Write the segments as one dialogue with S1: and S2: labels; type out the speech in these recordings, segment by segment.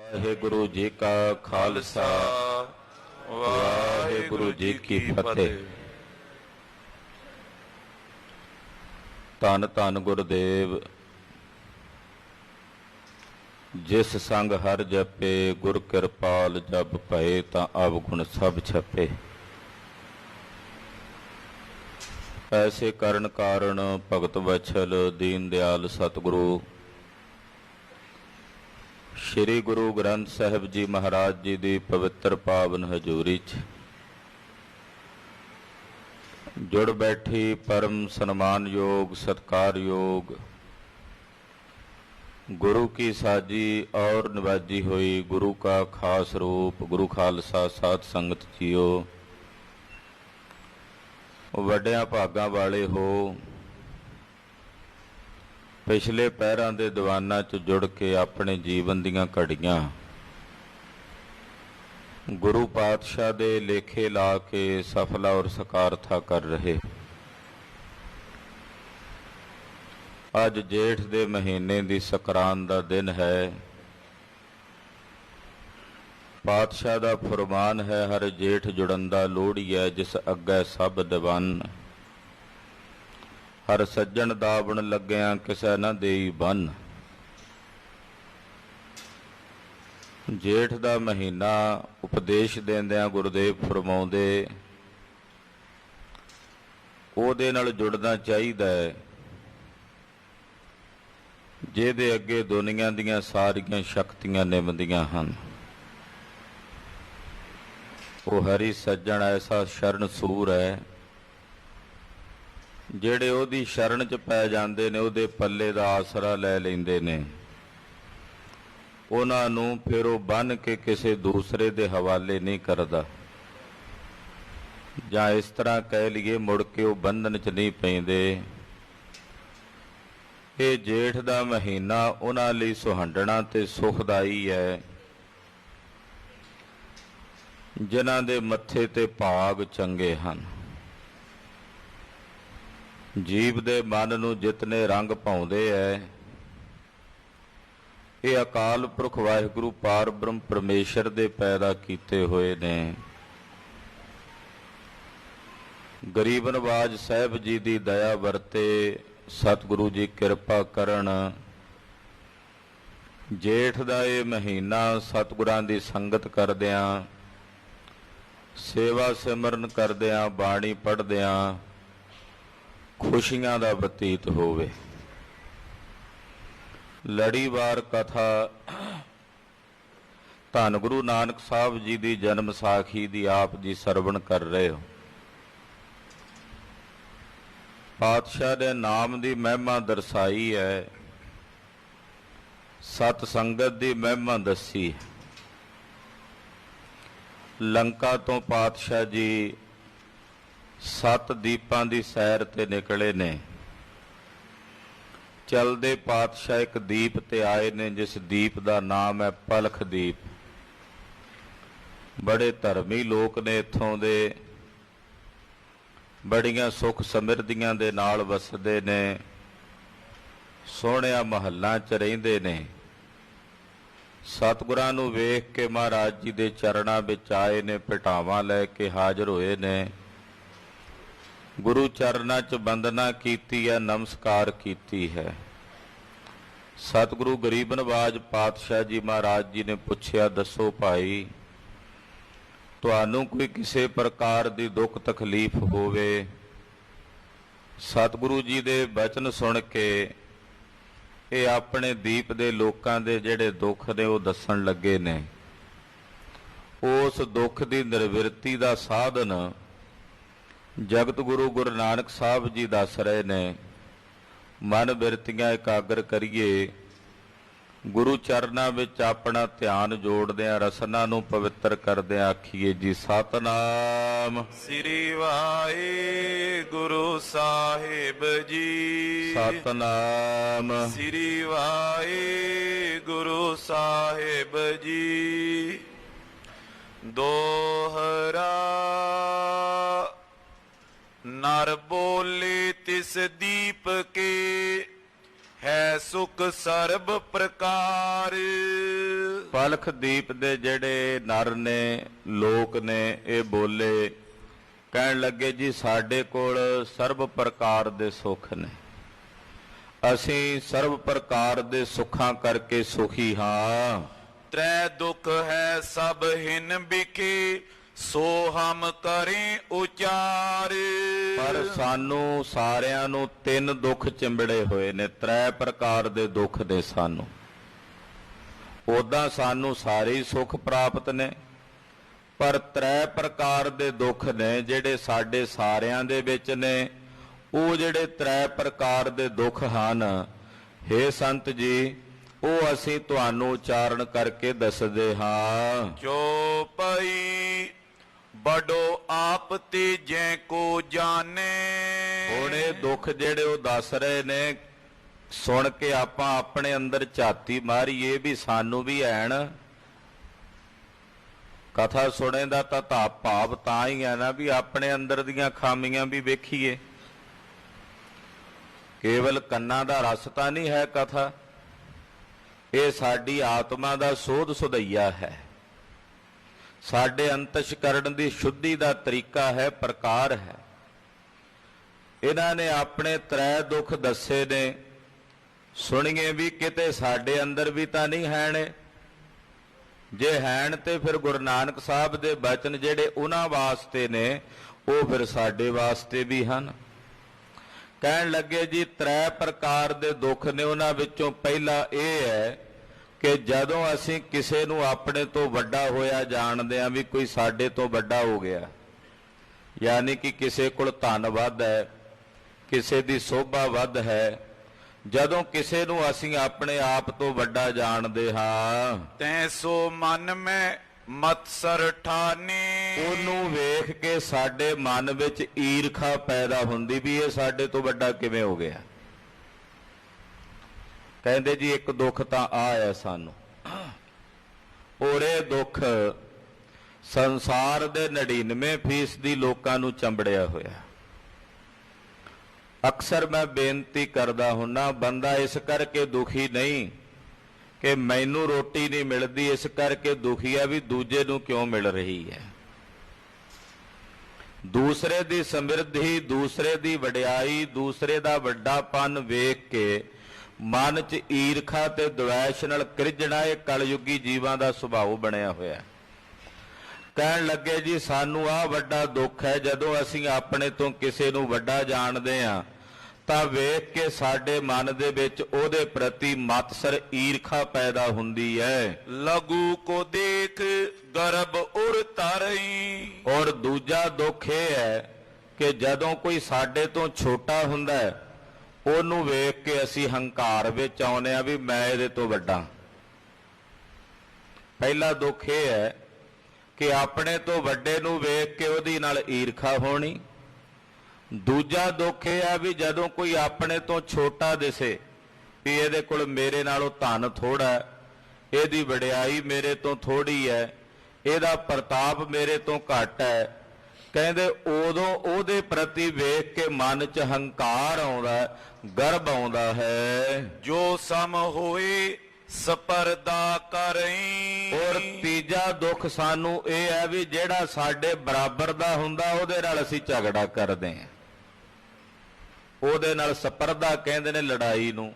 S1: वाहिगुरु जी का खालसा वाहिगुरु जी की फतेह। धन धन गुरुदेव जिस संग हर जपे, गुर कृपाल जब भए तां अवगुण सब छपे। ऐसे करण कारण भगत वत्सल दीन दयाल सतगुरु श्री गुरु ग्रंथ साहिब जी महाराज जी की पवित्र पावन हजूरी च जुड़ बैठी परम सन्मान योग सत्कार योग गुरु की साजी और निवाजी हुई गुरु का खास रूप गुरु खालसा साध संगत जियो वड्डियां भागां वाले हो। पिछले पैरां दे दीवानां च जुड़ के अपने जीवन दीयां घड़ियां गुरु पातशाह दे लेखे ला के सफला और सकारथा कर रहे। अज जेठ दे महीने दी सकरांत दा दिन है। पातशाह दा फरमान है हर जेठ जुड़ंदा लोहड़ी है जिस अग्गै सब दीवान। हर सज्जन दावण लग्या किसै न देई बन। जेठ दा महीना उपदेश देंदियां गुरुदेव फरमाउंदे ਉਹਦੇ ਨਾਲ जुड़ना ਚਾਹੀਦਾ है ਜਿਹਦੇ ਅੱਗੇ ਦੁਨੀਆ ਦੀਆਂ ਸਾਰੀਆਂ ਸ਼ਕਤੀਆਂ ਨਿਮਦੀਆਂ ਹਨ। ਉਹ ਹਰੀ ਸੱਜਣ ਐਸਾ ਸ਼ਰਨ ਸੂਰ ਹੈ ਜਿਹੜੇ ਉਹਦੀ ਸ਼ਰਨ 'ਚ ਪੈ ਜਾਂਦੇ ਨੇ, ਉਹਦੇ ਪੱਲੇ ਦਾ ਆਸਰਾ ਲੈ ਲੈਂਦੇ ਨੇ। ਉਹਨਾਂ ਨੂੰ ਫਿਰ ਉਹ ਬੰਨ੍ਹ ਕੇ ਕਿਸੇ ਦੂਸਰੇ ਦੇ ਹਵਾਲੇ ਨਹੀਂ ਕਰਦਾ, ਜਾਂ ਇਸ ਤਰ੍ਹਾਂ ਕਹਿ ਲਈਏ ਮੁੜ ਕੇ ਉਹ ਬੰਧਨ 'ਚ ਨਹੀਂ ਪੈਂਦੇ। ਇਹ ਜੇਠ ਦਾ ਮਹੀਨਾ ਉਹਨਾਂ ਲਈ ਸੁਹੰਡਣਾ ਤੇ ਸੁਖਦਾਈ ਹੈ ਜਿਨ੍ਹਾਂ ਦੇ ਮੱਥੇ ਤੇ ਭਾਗ ਚੰਗੇ ਹਨ। ਜੀਵ ਦੇ ਮਨ ਨੂੰ ਜਿਤਨੇ ਰੰਗ ਪਾਉਂਦੇ ਐ ਇਹ ਅਕਾਲ ਪੁਰਖ ਵਾਹਿਗੁਰੂ ਪਾਰ ਬ੍ਰਹਮ ਪਰਮੇਸ਼ਰ ਦੇ ਪੈਦਾ ਕੀਤੇ ਹੋਏ ਨੇ। ਗਰੀਬ ਨਵਾਜ ਸਾਹਿਬ ਜੀ ਦੀ ਦਇਆ ਵਰਤੇ ਸਤਿਗੁਰੂ ਜੀ ਕਿਰਪਾ ਕਰਨ। ਜੇਠ ਦਾ ਇਹ ਮਹੀਨਾ ਸਤਿਗੁਰਾਂ ਦੀ ਸੰਗਤ ਕਰਦਿਆਂ ਸੇਵਾ ਸਿਮਰਨ ਕਰਦਿਆਂ ਬਾਣੀ ਪੜ੍ਹਦਿਆਂ खुशियां दा बतीत होवे। लड़ीवार कथा धन गुरु नानक साहब जी की जन्म साखी की आप जी सरवण कर रहे हो। पातशाह ने नाम की महिमा दर्शाई है, सत संगत की महिमा दसी। लंका तो पातशाह जी सत दीपां दी सैर ते निकले ने। चलदे पातशाह एक दीप ते आए ने जिस दीप दा नाम है पलख दीप। बड़े धर्मी लोग ने इत्थों दे, बड़ियां सुख समृद्धियां दे नाल वसदे ने, सोहणिया महल्लां च रहिंदे ने। सतगुरां नूं वेख के महाराज जी दे चरणां विच आए ने, भटावां लै के हाज़र होए ने। गुरु चरना च वंदना कीती है, नमस्कार कीती है। सतगुरु गरीब नवाज पातशाह जी महाराज जी ने पूछया दसो भाई तुहानू कोई किसी प्रकार की दुख तकलीफ होवे? सतगुरु जी दे बचन सुन के ये अपने दीप दे लोकां दे जेड़े दुख ने वो दसन लगे ने। उस दुख की निर्वृत्ति का साधन जगत गुरु गुरु नानक साहब जी दस रहे ने। मन बिरतियां एकाग्र करिए, गुरु चरना विच अपना ध्यान जोड़दियां रसना नूं पवित्र करदियां आखीए जी सतनाम
S2: श्री वाहिगुरु साहिब जी।
S1: सतनाम
S2: श्री वाहिगुरु साहिब जी। दोहरा नर बोले तिस दीप के है सुख सर्ब प्रकार।
S1: ਪਲਖ ਦੀਪ ਦੇ ਜਿਹੜੇ ਨਰ ਨੇ ਲੋਕ ਨੇ ਇਹ ਬੋਲੇ, ਕਹਿਣ ਲੱਗੇ ਜੀ ਸਾਡੇ ਕੋਲ ਸਰਬ ਪ੍ਰਕਾਰ ਦੇ ਸੁੱਖ ਨੇ, ਅਸੀਂ ਸਰਬ ਪ੍ਰਕਾਰ ਦੇ ਸੁੱਖਾਂ ਕਰਕੇ ਸੁਖੀ ਹਾਂ।
S2: ਤ੍ਰੈ ਦੁਖ ਹੈ ਸਭ ਹਿਨ ਬਿਕੇ, ਸੋ ਹਮ ਕਰੇ ਉਚਾਰ।
S1: ਪਰ ਸਾਨੂੰ ਸਾਰਿਆਂ ਨੂੰ ਤਿੰਨ ਦੁੱਖ ਚਿੰਬੜੇ ਹੋਏ ਨੇ, ਤ੍ਰੈ ਪ੍ਰਕਾਰ ਦੇ ਦੁੱਖ ਦੇ ਸਾਨੂੰ। ਉਦਾਂ ਸਾਨੂੰ ਸਾਰੇ ਹੀ ਸੁੱਖ ਪ੍ਰਾਪਤ ਨੇ, ਪਰ ਤ੍ਰੈ ਪ੍ਰਕਾਰ ਦੇ ਦੁੱਖ ਨੇ ਜਿਹੜੇ ਸਾਡੇ ਸਾਰਿਆਂ ਦੇ ਵਿੱਚ ਨੇ। ਉਹ ਜਿਹੜੇ ਤ੍ਰੈ ਪ੍ਰਕਾਰ ਦੇ ਦੁੱਖ ਹਨ, ਹੇ ਸੰਤ ਜੀ, ਉਹ ਅਸੀਂ ਤੁਹਾਨੂੰ ਉਚਾਰਨ ਕਰਕੇ ਦੱਸਦੇ ਹਾਂ।
S2: ਜੋ ਪਈ ਬੜੋ ਆਪ ਤੇ ਜੈ ਕੋ ਜਾਣੇ।
S1: ਹੁਣ ਇਹ ਦੁੱਖ ਜਿਹੜੇ ਉਹ ਦੱਸ ਰਹੇ ਨੇ, ਸੁਣ ਕੇ ਆਪਾਂ ਆਪਣੇ ਅੰਦਰ ਝਾਤੀ ਮਾਰੀਏ ਵੀ ਸਾਨੂੰ ਵੀ ਐਣ। ਕਥਾ ਸੁਣੇ ਦਾ ਤਾਂ ਭਾਵ ਤਾਂ ਹੀ ਹੈ ਨਾ ਵੀ ਆਪਣੇ ਅੰਦਰ ਦੀਆਂ ਖਾਮੀਆਂ ਵੀ ਵੇਖੀਏ। ਕੇਵਲ ਕੰਨਾਂ ਦਾ ਰਸ ਤਾਂ ਨਹੀਂ ਹੈ ਕਥਾ, ਇਹ ਸਾਡੀ ਆਤਮਾ ਦਾ ਸੋਧ ਸੁਧਈਆ ਹੈ, ਸਾਡੇ ਅੰਤਸ਼ਕਰਣ ਦੀ ਸ਼ੁੱਧੀ ਦਾ ਤਰੀਕਾ ਹੈ, ਪ੍ਰਕਾਰ ਹੈ। ਇਹਨਾਂ ਨੇ ਆਪਣੇ ਤ੍ਰੈ ਦੁੱਖ ਦੱਸੇ ਨੇ, ਸੁਣੀਏ ਵੀ ਕਿਤੇ ਸਾਡੇ ਅੰਦਰ ਵੀ ਤਾਂ ਨਹੀਂ ਹੈਣ। ਜੇ ਹੈਣ ਤੇ ਫਿਰ ਗੁਰੂ ਨਾਨਕ ਸਾਹਿਬ ਦੇ ਬਚਨ ਜਿਹੜੇ ਉਹਨਾਂ ਵਾਸਤੇ ਨੇ, ਉਹ ਫਿਰ ਸਾਡੇ ਵਾਸਤੇ ਵੀ ਹਨ। ਕਹਿਣ ਲੱਗੇ ਜੀ ਤ੍ਰੈ ਪ੍ਰਕਾਰ ਦੇ ਦੁੱਖ ਨੇ, ਉਹਨਾਂ ਵਿੱਚੋਂ ਪਹਿਲਾ ਇਹ ਹੈ ਕਿ ਜਦੋਂ ਅਸੀਂ ਕਿਸੇ ਨੂੰ ਆਪਣੇ ਤੋਂ ਵੱਡਾ ਹੋਇਆ ਜਾਣਦੇ ਹਾਂ, ਵੀ ਕੋਈ ਸਾਡੇ ਤੋਂ ਵੱਡਾ ਹੋ ਗਿਆ, ਯਾਨੀ ਕਿ ਕਿਸੇ ਕੋਲ ਧਨ ਵੱਧ ਹੈ, ਕਿਸੇ ਦੀ ਸੋਭਾ ਵੱਧ ਹੈ, ਜਦੋਂ ਕਿਸੇ ਨੂੰ ਅਸੀਂ ਆਪਣੇ ਆਪ ਤੋਂ ਵੱਡਾ ਜਾਣਦੇ ਹਾਂ,
S2: ਤੈ ਸੋ ਮਨ ਮੈਂ ਮਤਸਰ ਠਾਨੀ।
S1: ਉਹਨੂੰ ਵੇਖ ਕੇ ਸਾਡੇ ਮਨ ਵਿੱਚ ਈਰਖਾ ਪੈਦਾ ਹੁੰਦੀ ਵੀ ਇਹ ਸਾਡੇ ਤੋਂ ਵੱਡਾ ਕਿਵੇਂ ਹੋ ਗਿਆ। ਕਹਿੰਦੇ ਜੀ ਇੱਕ ਦੁੱਖ ਤਾਂ ਆ ਹੈ ਸਾਨੂੰ, ਔਰ ਇਹ ਦੁੱਖ ਸੰਸਾਰ ਦੇ 99% ਲੋਕਾਂ ਨੂੰ ਚੰਬੜਿਆ ਹੋਇਆ। ਅਕਸਰ ਮੈਂ ਬੇਨਤੀ ਕਰਦਾ ਹੁੰਨਾ, ਬੰਦਾ ਇਸ ਕਰਕੇ ਦੁਖੀ ਨਹੀਂ ਕਿ ਮੈਨੂੰ ਰੋਟੀ ਨਹੀਂ ਮਿਲਦੀ, ਇਸ ਕਰਕੇ ਦੁਖੀ ਆ ਵੀ ਦੂਜੇ ਨੂੰ ਕਿਉਂ ਮਿਲ ਰਹੀ ਹੈ। ਦੂਸਰੇ ਦੀ ਸਮਿਰਧੀ, ਦੂਸਰੇ ਦੀ ਵਡਿਆਈ, ਦੂਸਰੇ ਦਾ ਵੱਡਾਪਨ ਵੇਖ ਕੇ ਮਨ 'ਚ ਈਰਖਾ ਤੇ ਦਵੈਸ਼ ਨਾਲ ਕ੍ਰਿਜਣਾ ਇਹ ਕਲਯੁਗੀ ਜੀਵਾਂ ਦਾ ਸੁਭਾਅ ਬਣਿਆ ਹੋਇਆ। ਕਹਿਣ ਲੱਗੇ ਜੀ ਸਾਨੂੰ ਆਹ ਵੱਡਾ ਦੁੱਖ ਹੈ, ਜਦੋਂ ਅਸੀਂ ਆਪਣੇ ਤੋਂ ਕਿਸੇ ਨੂੰ ਵੱਡਾ ਜਾਣਦੇ ਹਾਂ ਤਾਂ ਵੇਖ ਕੇ ਸਾਡੇ ਮਨ ਦੇ ਵਿੱਚ ਉਹਦੇ ਪ੍ਰਤੀ ਮਤਸਰ ਈਰਖਾ ਪੈਦਾ ਹੁੰਦੀ ਹੈ।
S2: ਲਘੂ ਕੋ ਦੇਖ ਗਰਭ ਉਰ ਤਰਈ।
S1: ਔਰ ਦੂਜਾ ਦੁੱਖ ਇਹ ਹੈ ਕਿ ਜਦੋਂ ਕੋਈ ਸਾਡੇ ਤੋਂ ਛੋਟਾ ਹੁੰਦਾ ਹੈ, ਉਹਨੂੰ ਵੇਖ ਕੇ ਅਸੀਂ ਹੰਕਾਰ ਵਿੱਚ ਆਉਂਦੇ ਆ ਵੀ ਮੈਂ ਇਹਦੇ ਤੋਂ ਵੱਡਾ। ਪਹਿਲਾ ਦੁੱਖ ਇਹ ਹੈ ਕਿ ਆਪਣੇ ਤੋਂ ਵੱਡੇ ਨੂੰ ਵੇਖ ਕੇ ਉਹਦੀ ਨਾਲ ਈਰਖਾ ਹੋਣੀ। ਦੂਜਾ ਦੁੱਖ ਇਹ ਹੈ ਵੀ ਜਦੋਂ ਕੋਈ ਆਪਣੇ ਤੋਂ ਛੋਟਾ ਦਿਸੇ ਵੀ ਇਹਦੇ ਕੋਲ ਮੇਰੇ ਨਾਲੋਂ ਧਨ ਥੋੜਾ ਹੈ, ਇਹਦੀ ਵਡਿਆਈ ਮੇਰੇ ਤੋਂ ਥੋੜੀ ਹੈ, ਇਹਦਾ ਪ੍ਰਤਾਪ ਮੇਰੇ ਤੋਂ ਘੱਟ ਹੈ, ਕਹਿੰਦੇ ਉਦੋਂ ਉਹਦੇ ਪ੍ਰਤੀ ਵੇਖ ਕੇ ਮਨ 'ਚ ਹੰਕਾਰ ਆਉਂਦਾ, ਗਰਭ ਆਉਂਦਾ ਹੈ।
S2: ਜੋ ਸਮ ਹੋਏ ਸਪਰਦਾ ਕਰਈ।
S1: ਔਰ ਤੀਜਾ ਦੁੱਖ ਸਾਨੂੰ ਇਹ ਹੈ ਵੀ ਜਿਹੜਾ ਸਾਡੇ ਬਰਾਬਰ ਦਾ ਹੁੰਦਾ ਉਹਦੇ ਨਾਲ ਅਸੀਂ ਝਗੜਾ ਕਰਦੇ ਹਾਂ, ਉਹਦੇ ਨਾਲ ਸਪਰਦਾ ਕਹਿੰਦੇ ਨੇ ਲੜਾਈ ਨੂੰ।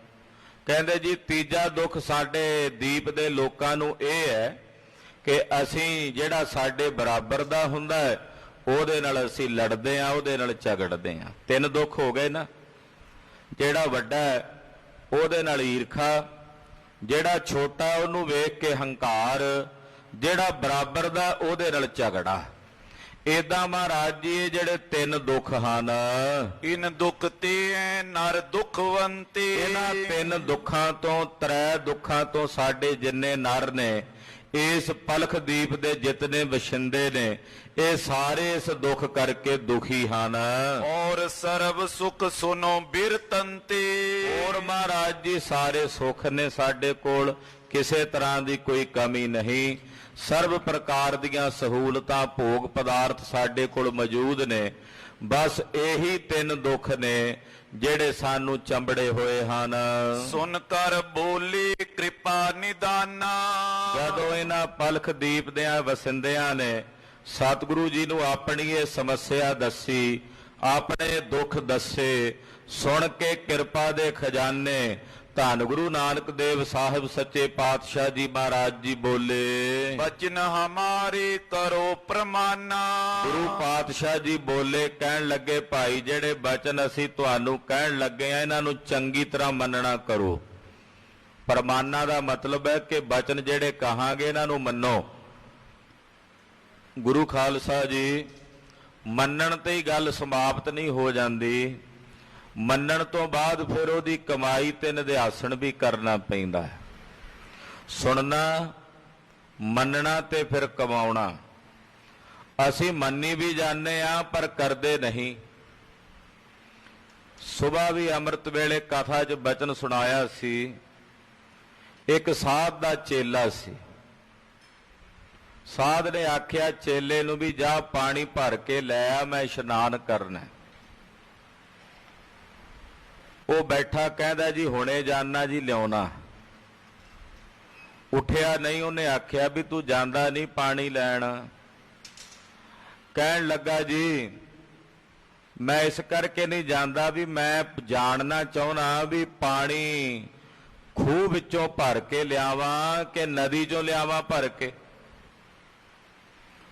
S1: ਕਹਿੰਦੇ ਜੀ ਤੀਜਾ ਦੁੱਖ ਸਾਡੇ ਦੀਪ ਦੇ ਲੋਕਾਂ ਨੂੰ ਇਹ ਹੈ ਕਿ ਅਸੀਂ ਜਿਹੜਾ ਸਾਡੇ ਬਰਾਬਰ ਦਾ ਹੁੰਦਾ ਹੈ ਉਹਦੇ ਨਾਲ ਅਸੀਂ ਲੜਦੇ ਹਾਂ, ਉਹਦੇ ਨਾਲ ਝਗੜਦੇ ਹਾਂ। ਤਿੰਨ ਦੁੱਖ ਹੋ ਗਏ ਨਾ। ਜਿਹੜਾ ਵੱਡਾ ਹੈ ਉਹਦੇ ਨਾਲ ਈਰਖਾ, ਜਿਹੜਾ ਛੋਟਾ ਉਹਨੂੰ ਵੇਖ ਕੇ ਹੰਕਾਰ, ਜਿਹੜਾ ਬਰਾਬਰ ਦਾ ਉਹਦੇ ਨਾਲ ਝਗੜਾ। ਏਦਾਂ ਮਹਾਰਾਜ ਜੀ ਇਹ ਜਿਹੜੇ ਤਿੰਨ ਦੁੱਖ ਹਨ,
S2: ਇਨ ਦੁੱਖ ਤੇ ਨਰ ਦੁਖਵੰਤੇ।
S1: ਇਹਨਾਂ ਤਿੰਨ ਦੁੱਖਾਂ ਤੋਂ, ਤ੍ਰੈ ਦੁੱਖਾਂ ਤੋਂ ਸਾਡੇ ਜਿੰਨੇ ਨਰ ਨੇ ਇਸ ਪਲਖ ਦੀਪ ਦੇ ਜਿਤਨੇ ਵਸਿੰਦੇ ਨੇ, ਇਹ ਸਾਰੇ ਇਸ ਦੁੱਖ ਕਰਕੇ ਦੁਖੀ ਹਨ।
S2: ਔਰ ਸਰਬ ਸੁਖ ਸੁਨੋ ਬਿਰਤੰਤੇ।
S1: ਔਰ ਮਹਾਰਾਜ ਜੀ ਸਾਰੇ ਸੁੱਖ ਨੇ ਸਾਡੇ ਕੋਲ, ਕਿਸੇ ਤਰ੍ਹਾਂ ਦੀ ਕੋਈ ਕਮੀ ਨਹੀਂ। ਸਰਬ ਪ੍ਰਕਾਰ ਦੀਆਂ ਸਹੂਲਤਾਂ ਭੋਗ ਪਦਾਰਥ ਸਾਡੇ ਕੋਲ ਮੌਜੂਦ ਨੇ। ਬਸ ਇਹੀ ਤਿੰਨ ਦੁੱਖ ਨੇ ਜਿਹੜੇ ਸਾਨੂੰ ਚੰਬੜੇ ਹੋਏ ਹਨ।
S2: ਸੁਨ ਕਰ ਬੋਲੀ ਕਿਰਪਾ ਨਿਦਾਨਾ।
S1: ਜਦੋਂ ਇਹਨਾਂ ਪਲਖ ਦੀਪ ਦਿਆਂ ਵਸਿੰਦਿਆਂ ਨੇ ਸਤਿਗੁਰੂ ਜੀ ਨੂੰ ਆਪਣੀ ਇਹ ਸਮੱਸਿਆ ਦੱਸੀ, ਆਪਣੇ ਦੁੱਖ ਦੱਸੇ, ਸੁਣ ਕੇ ਕਿਰਪਾ ਦੇ ਖਜ਼ਾਨੇ ਧੰਨ ਗੁਰੂ ਨਾਨਕ ਦੇਵ ਸਾਹਿਬ ਸੱਚੇ ਪਾਤਸ਼ਾਹ ਜੀ ਮਹਾਰਾਜ ਜੀ ਬੋਲੇ,
S2: ਬਚਨ ਹਮਾਰੇ ਕਰੋ ਪ੍ਰਮਾਨਾ।
S1: ਗੁਰੂ ਪਾਤਸ਼ਾਹ ਜੀ ਬੋਲੇ, ਕਹਿਣ ਲੱਗੇ ਭਾਈ ਜਿਹੜੇ ਬਚਨ ਅਸੀਂ ਤੁਹਾਨੂੰ ਕਹਿਣ ਲੱਗੇ ਆ ਇਹਨਾਂ ਨੂੰ ਚੰਗੀ ਤਰ੍ਹਾਂ ਮੰਨਣਾ ਕਰੋ। ਪ੍ਰਮਾਨਾ ਦਾ ਮਤਲਬ ਹੈ ਕਿ ਬਚਨ ਜਿਹੜੇ ਕਹਾਂਗੇ ਇਹਨਾਂ ਨੂੰ ਮੰਨੋ। ਗੁਰੂ ਖਾਲਸਾ ਜੀ ਮੰਨਣ ਤੇ ਹੀ ਗੱਲ ਸਮਾਪਤ ਨਹੀਂ ਹੋ ਜਾਂਦੀ, ਮੰਨਣ ਤੋਂ ਬਾਅਦ ਫਿਰ ਉਹਦੀ ਕਮਾਈ ਤੇ ਨਿਧਿਆਸਣ ਵੀ ਕਰਨਾ ਪੈਂਦਾ ਹੈ। ਸੁਣਨਾ, ਮੰਨਣਾ ਤੇ ਫਿਰ ਕਮਾਉਣਾ। ਅਸੀਂ ਮੰਨੀ ਵੀ ਜਾਂਦੇ ਆ ਪਰ ਕਰਦੇ ਨਹੀਂ। ਸੁਬਾਹ ਵੀ ਅੰਮ੍ਰਿਤ ਵੇਲੇ ਕਥਾ 'ਚ ਬਚਨ ਸੁਣਾਇਆ ਸੀ। ਇੱਕ ਸਾਧ ਦਾ ਚੇਲਾ ਸੀ। ਸਾਧ ਨੇ ਆਖਿਆ ਚੇਲੇ ਨੂੰ ਵੀ ਜਾ ਪਾਣੀ ਭਰ ਕੇ ਲੈ ਆ, ਮੈਂ ਇਸ਼ਨਾਨ ਕਰਨਾ। ਉਹ ਬੈਠਾ ਕਹਿੰਦਾ ਜੀ ਹੁਣੇ ਜਾਣਾ ਜੀ, ਲਿਆਉਣਾ। ਉੱਠਿਆ ਨਹੀਂ। ਉਹਨੇ ਆਖਿਆ ਵੀ ਤੂੰ ਜਾਂਦਾ ਨਹੀਂ ਪਾਣੀ ਲੈਣ। ਕਹਿਣ ਲੱਗਾ ਜੀ ਮੈਂ ਇਸ ਕਰਕੇ ਨਹੀਂ ਜਾਂਦਾ ਵੀ ਮੈਂ ਜਾਣਨਾ ਚਾਹੁੰਦਾ ਵੀ ਪਾਣੀ ਖੂਹ ਵਿੱਚੋਂ ਭਰ ਕੇ ਲਿਆਵਾਂ ਕਿ ਨਦੀ ਚੋਂ ਲਿਆਵਾਂ ਭਰ ਕੇ।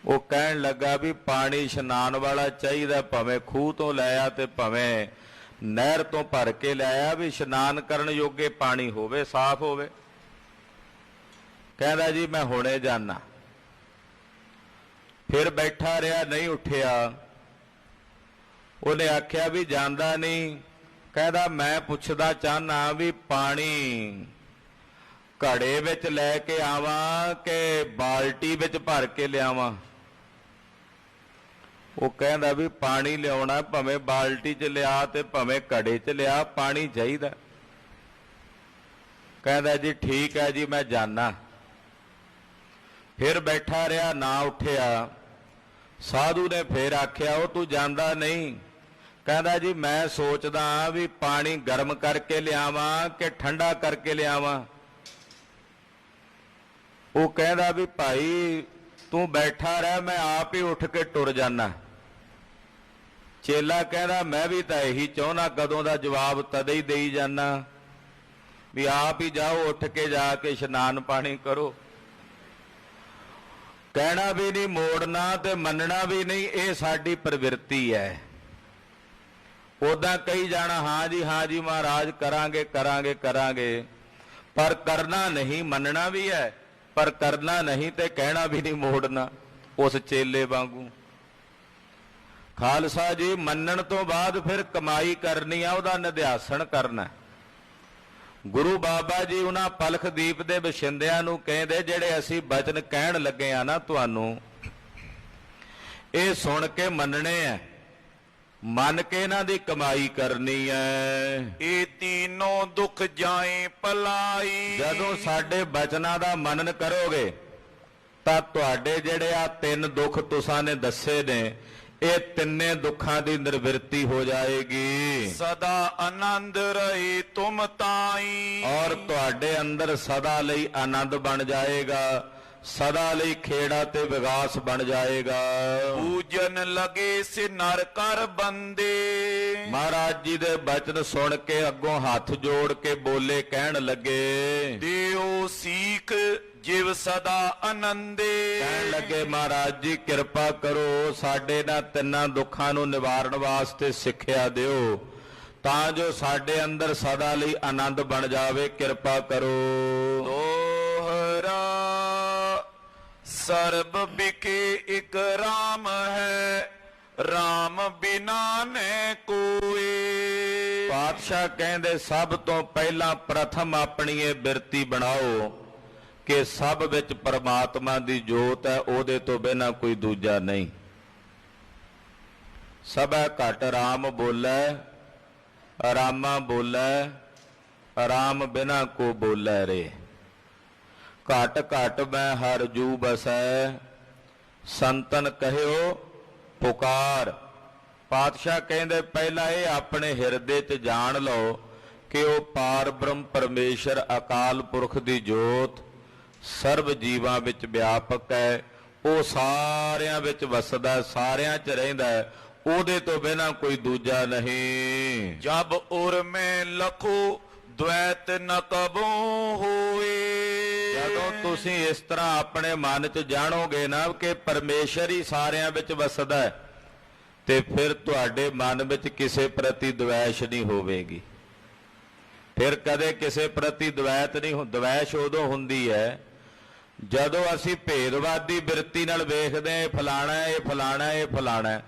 S1: ਉਹ ਕਹਿਣ ਲੱਗਾ ਵੀ ਪਾਣੀ ਇਸ਼ਨਾਨ ਵਾਲਾ ਚਾਹੀਦਾ, ਭਾਵੇਂ ਖੂਹ ਤੋਂ ਲਿਆ ਤੇ ਭਾਵੇਂ ਨਹਿਰ ਤੋਂ ਭਰ ਕੇ ਲਿਆਇਆ, ਵੀ ਇਸ਼ਨਾਨ ਕਰਨ ਯੋਗੇ ਪਾਣੀ ਹੋਵੇ, ਸਾਫ਼ ਹੋਵੇ। ਕਹਿੰਦਾ ਜੀ ਮੈਂ ਹੁਣੇ ਜਾਣਾ। ਫਿਰ ਬੈਠਾ ਰਿਹਾ, ਨਹੀਂ ਉੱਠਿਆ। ਉਹਨੇ ਆਖਿਆ ਵੀ ਜਾਂਦਾ ਨਹੀਂ। ਕਹਿੰਦਾ ਮੈਂ ਪੁੱਛਦਾ ਚਾਹਨਾ ਵੀ ਪਾਣੀ ਘੜੇ ਵਿੱਚ ਲੈ ਕੇ ਆਵਾਂ ਕਿ ਬਾਲਟੀ ਵਿੱਚ ਭਰ ਕੇ ਲਿਆਵਾਂ। ਉਹ ਕਹਿੰਦਾ ਵੀ ਪਾਣੀ ਲਿਆਉਣਾ, ਭਾਵੇਂ ਬਾਲਟੀ 'ਚ ਲਿਆ ਤੇ ਭਾਵੇਂ ਘੜੇ 'ਚ ਲਿਆ, ਪਾਣੀ ਚਾਹੀਦਾ। ਕਹਿੰਦਾ ਜੀ ਠੀਕ ਹੈ ਜੀ ਮੈਂ ਜਾਣਾ। ਫਿਰ ਬੈਠਾ ਰਿਹਾ, ਨਾ ਉੱਠਿਆ। ਸਾਧੂ ਨੇ ਫਿਰ ਆਖਿਆ ਉਹ ਤੂੰ ਜਾਂਦਾ ਨਹੀਂ। ਕਹਿੰਦਾ ਜੀ ਮੈਂ ਸੋਚਦਾ ਵੀ ਪਾਣੀ ਗਰਮ ਕਰਕੇ ਲਿਆਵਾਂ ਕਿ ਠੰਡਾ ਕਰਕੇ ਲਿਆਵਾਂ। ਉਹ ਕਹਿੰਦਾ ਵੀ ਭਾਈ ਤੂੰ ਬੈਠਾ ਰਹਿ, ਮੈਂ ਆਪ ਹੀ ਉੱਠ ਕੇ ਟੁਰ ਜਾਣਾ। ਚੇਲਾ ਕਹਿੰਦਾ ਮੈਂ ਵੀ ਤਾਂ ਇਹੀ ਚਾਹੁੰਦਾ, ਕਦੋਂ ਦਾ ਜਵਾਬ ਤਦੇ ਹੀ ਦੇਈ ਜਾਣਾ ਵੀ ਆਪ ਹੀ ਜਾਓ, ਉੱਠ ਕੇ ਜਾ ਕੇ ਇਸ਼ਨਾਨ ਪਾਣੀ ਕਰੋ। ਕਹਿਣਾ ਵੀ ਨਹੀਂ, ਮੋੜਨਾ ਤੇ ਮੰਨਣਾ ਵੀ ਨਹੀਂ, ਇਹ ਸਾਡੀ ਪ੍ਰਵਿਰਤੀ ਹੈ। ਉਦਾਂ ਕਹੀ ਜਾਣਾ ਹਾਂ ਜੀ ਮਹਾਰਾਜ ਕਰਾਂਗੇ ਕਰਾਂਗੇ ਕਰਾਂਗੇ, ਪਰ ਕਰਨਾ ਨਹੀਂ। ਮੰਨਣਾ ਵੀ ਹੈ ਪਰ ਕਰਨਾ ਨਹੀਂ, ਤੇ ਕਹਿਣਾ ਵੀ ਨਹੀਂ, ਮੋੜਨਾ, ਉਸ ਚੇਲੇ ਵਾਂਗੂ। ਖਾਲਸਾ ਜੀ ਮੰਨਣ ਤੋਂ ਬਾਅਦ ਫਿਰ ਕਮਾਈ ਕਰਨੀ ਆ, ਉਹਦਾ ਨਿਧਿਆਸਣ ਕਰਨਾ। ਗੁਰੂ ਬਾਬਾ ਜੀ ਉਹਨਾਂ ਪਲਖ ਦੀਪ ਦੇ ਵਸਿੰਦਿਆਂ ਨੂੰ ਕਹਿੰਦੇ ਜਿਹੜੇ ਅਸੀਂ ਬਚਨ ਕਹਿਣ ਲੱਗੇ ਆ ਨਾ ਤੁਹਾਨੂੰ, ਇਹ ਸੁਣ ਕੇ ਮੰਨਣੇ ਆ, ਮੰਨ ਕੇ ਇਹਨਾਂ ਦੀ ਕਮਾਈ ਕਰਨੀ ਹੈ।
S2: ਇਹ ਤੀਨੋਂ ਦੁੱਖ ਜਾਏ ਭਲਾਈ।
S1: ਜਦੋਂ ਸਾਡੇ ਬਚਨਾਂ ਦਾ ਮਨਨ ਕਰੋਗੇ ਤਾਂ ਤੁਹਾਡੇ ਜਿਹੜੇ ਆ ਤਿੰਨ ਦੁੱਖ ਤੁਸਾਂ ਨੇ ਦੱਸੇ ਨੇ, ਇਹ ਤਿੰਨੇ ਦੁੱਖਾਂ ਦੀ ਨਿਵਰਤੀ ਹੋ ਜਾਏਗੀ।
S2: ਸਦਾ ਆਨੰਦ ਰਹੇ ਤੁਮ ਤਾਈ।
S1: ਔਰ ਤੁਹਾਡੇ ਅੰਦਰ ਸਦਾ ਲਈ ਆਨੰਦ ਬਣ ਜਾਏਗਾ, ਸਦਾ ਲਈ ਖੇੜਾ ਤੇ ਵਿਗਾਸ ਬਣ ਜਾਏਗਾ।
S2: ਪੂਜਨ ਲਗੇ ਸੇ ਨਰ ਕਰ ਬੰਦੇ।
S1: ਮਹਾਰਾਜ ਜੀ ਦੇ ਬਚਨ ਸੁਣ ਕੇ ਅੱਗੋਂ ਹੱਥ ਜੋੜ ਕੇ ਬੋਲੇ, ਕਹਿਣ ਲੱਗੇ
S2: ਦਿਓ ਸੀਖ ਜਿਵ ਸਦਾ ਆਨੰਦੇ।
S1: ਕਹਿਣ ਲੱਗੇ ਮਹਾਰਾਜ ਜੀ ਕਿਰਪਾ ਕਰੋ, ਸਾਡੇ ਨਾਲ ਤਿੰਨਾਂ ਦੁੱਖਾਂ ਨੂੰ ਨਿਵਾਰਨ ਵਾਸਤੇ ਸਿੱਖਿਆ ਦਿਓ, ਤਾਂ ਜੋ ਸਾਡੇ ਅੰਦਰ ਸਦਾ ਲਈ ਆਨੰਦ ਬਣ ਜਾਵੇ। ਕਿਰਪਾ ਕਰੋ।
S2: ਦੋਹਰਾ ਸਰਬ ਬਿਕੇ ਇਕ ਰਾਮ ਹੈ, ਰਾਮ ਬਿਨਾ ਨੈ ਕੋਏ।
S1: ਪਾਤਸ਼ਾਹ ਕਹਿੰਦੇ ਸਭ ਤੋਂ ਪਹਿਲਾਂ ਪ੍ਰਥਮ ਆਪਣੀ ਇਹ ਬਿਰਤੀ ਬਣਾਓ ਕਿ ਸਭ ਵਿੱਚ ਪਰਮਾਤਮਾ ਦੀ ਜੋਤ ਹੈ, ਉਹਦੇ ਤੋਂ ਬਿਨਾਂ ਕੋਈ ਦੂਜਾ ਨਹੀਂ। ਸਭੈ ਘਟ ਰਾਮ ਬੋਲੇ, ਰਾਮਾ ਬੋਲੇ, ਰਾਮ ਬਿਨਾ ਕੋ ਬੋਲੇ ਰੇ। ਘਟ ਘਟ ਮੈਂ ਹਰ ਜੂ ਬਸੈ, ਸੰਤਨ ਕਹਿਓ ਪੁਕਾਰ। ਪਾਤਸ਼ਾਹ ਕਹਿੰਦੇ ਪਹਿਲਾਂ ਇਹ ਆਪਣੇ ਹਿਰਦੇ 'ਚ ਜਾਣ ਲਓ ਕਿ ਉਹ ਪਾਰ ਬ੍ਰਹਮ ਪਰਮੇਸ਼ਰ ਅਕਾਲ ਪੁਰਖ ਦੀ ਜੋਤ ਸਰਬ ਜੀਵਾਂ ਵਿੱਚ ਵਿਆਪਕ ਹੈ। ਉਹ ਸਾਰਿਆਂ ਵਿੱਚ ਵਸਦਾ, ਸਾਰਿਆਂ 'ਚ ਰਹਿੰਦਾ ਹੈ, ਉਹਦੇ ਤੋਂ ਬਿਨਾਂ ਕੋਈ ਦੂਜਾ ਨਹੀਂ।
S2: ਜਬ ਉਰ ਮੈਂ ਲਖੋ ਦ્વੈਤ ਨ ਕਬੋ ਹੋਏ।
S1: ਜਦੋਂ ਤੁਸੀਂ ਇਸ ਤਰ੍ਹਾਂ ਆਪਣੇ ਮਨ 'ਚ ਜਾਣੋਗੇ ਨਾ ਕਿ ਪਰਮੇਸ਼ਰ ਹੀ ਸਾਰਿਆਂ ਵਿੱਚ ਵਸਦਾ ਹੈ, ਤੇ ਫਿਰ ਤੁਹਾਡੇ ਮਨ ਵਿੱਚ ਕਿਸੇ ਪ੍ਰਤੀ ਦ્વੈਸ਼ ਨਹੀਂ ਹੋਵੇਗੀ। ਫਿਰ ਕਦੇ ਕਿਸੇ ਪ੍ਰਤੀ ਦ્વੈਤ ਨਹੀਂ ਦ્વੈਸ਼ ਉਦੋਂ ਹੁੰਦੀ ਹੈ ਜਦੋਂ ਅਸੀਂ ਭੇਦਵਾਦੀ ਬਿਰਤੀ ਨਾਲ ਵੇਖਦੇ ਹਾਂ, ਇਹ ਫਲਾਣਾ ਇਹ ਫਲਾਣਾ ਇਹ ਫਲਾਣਾ।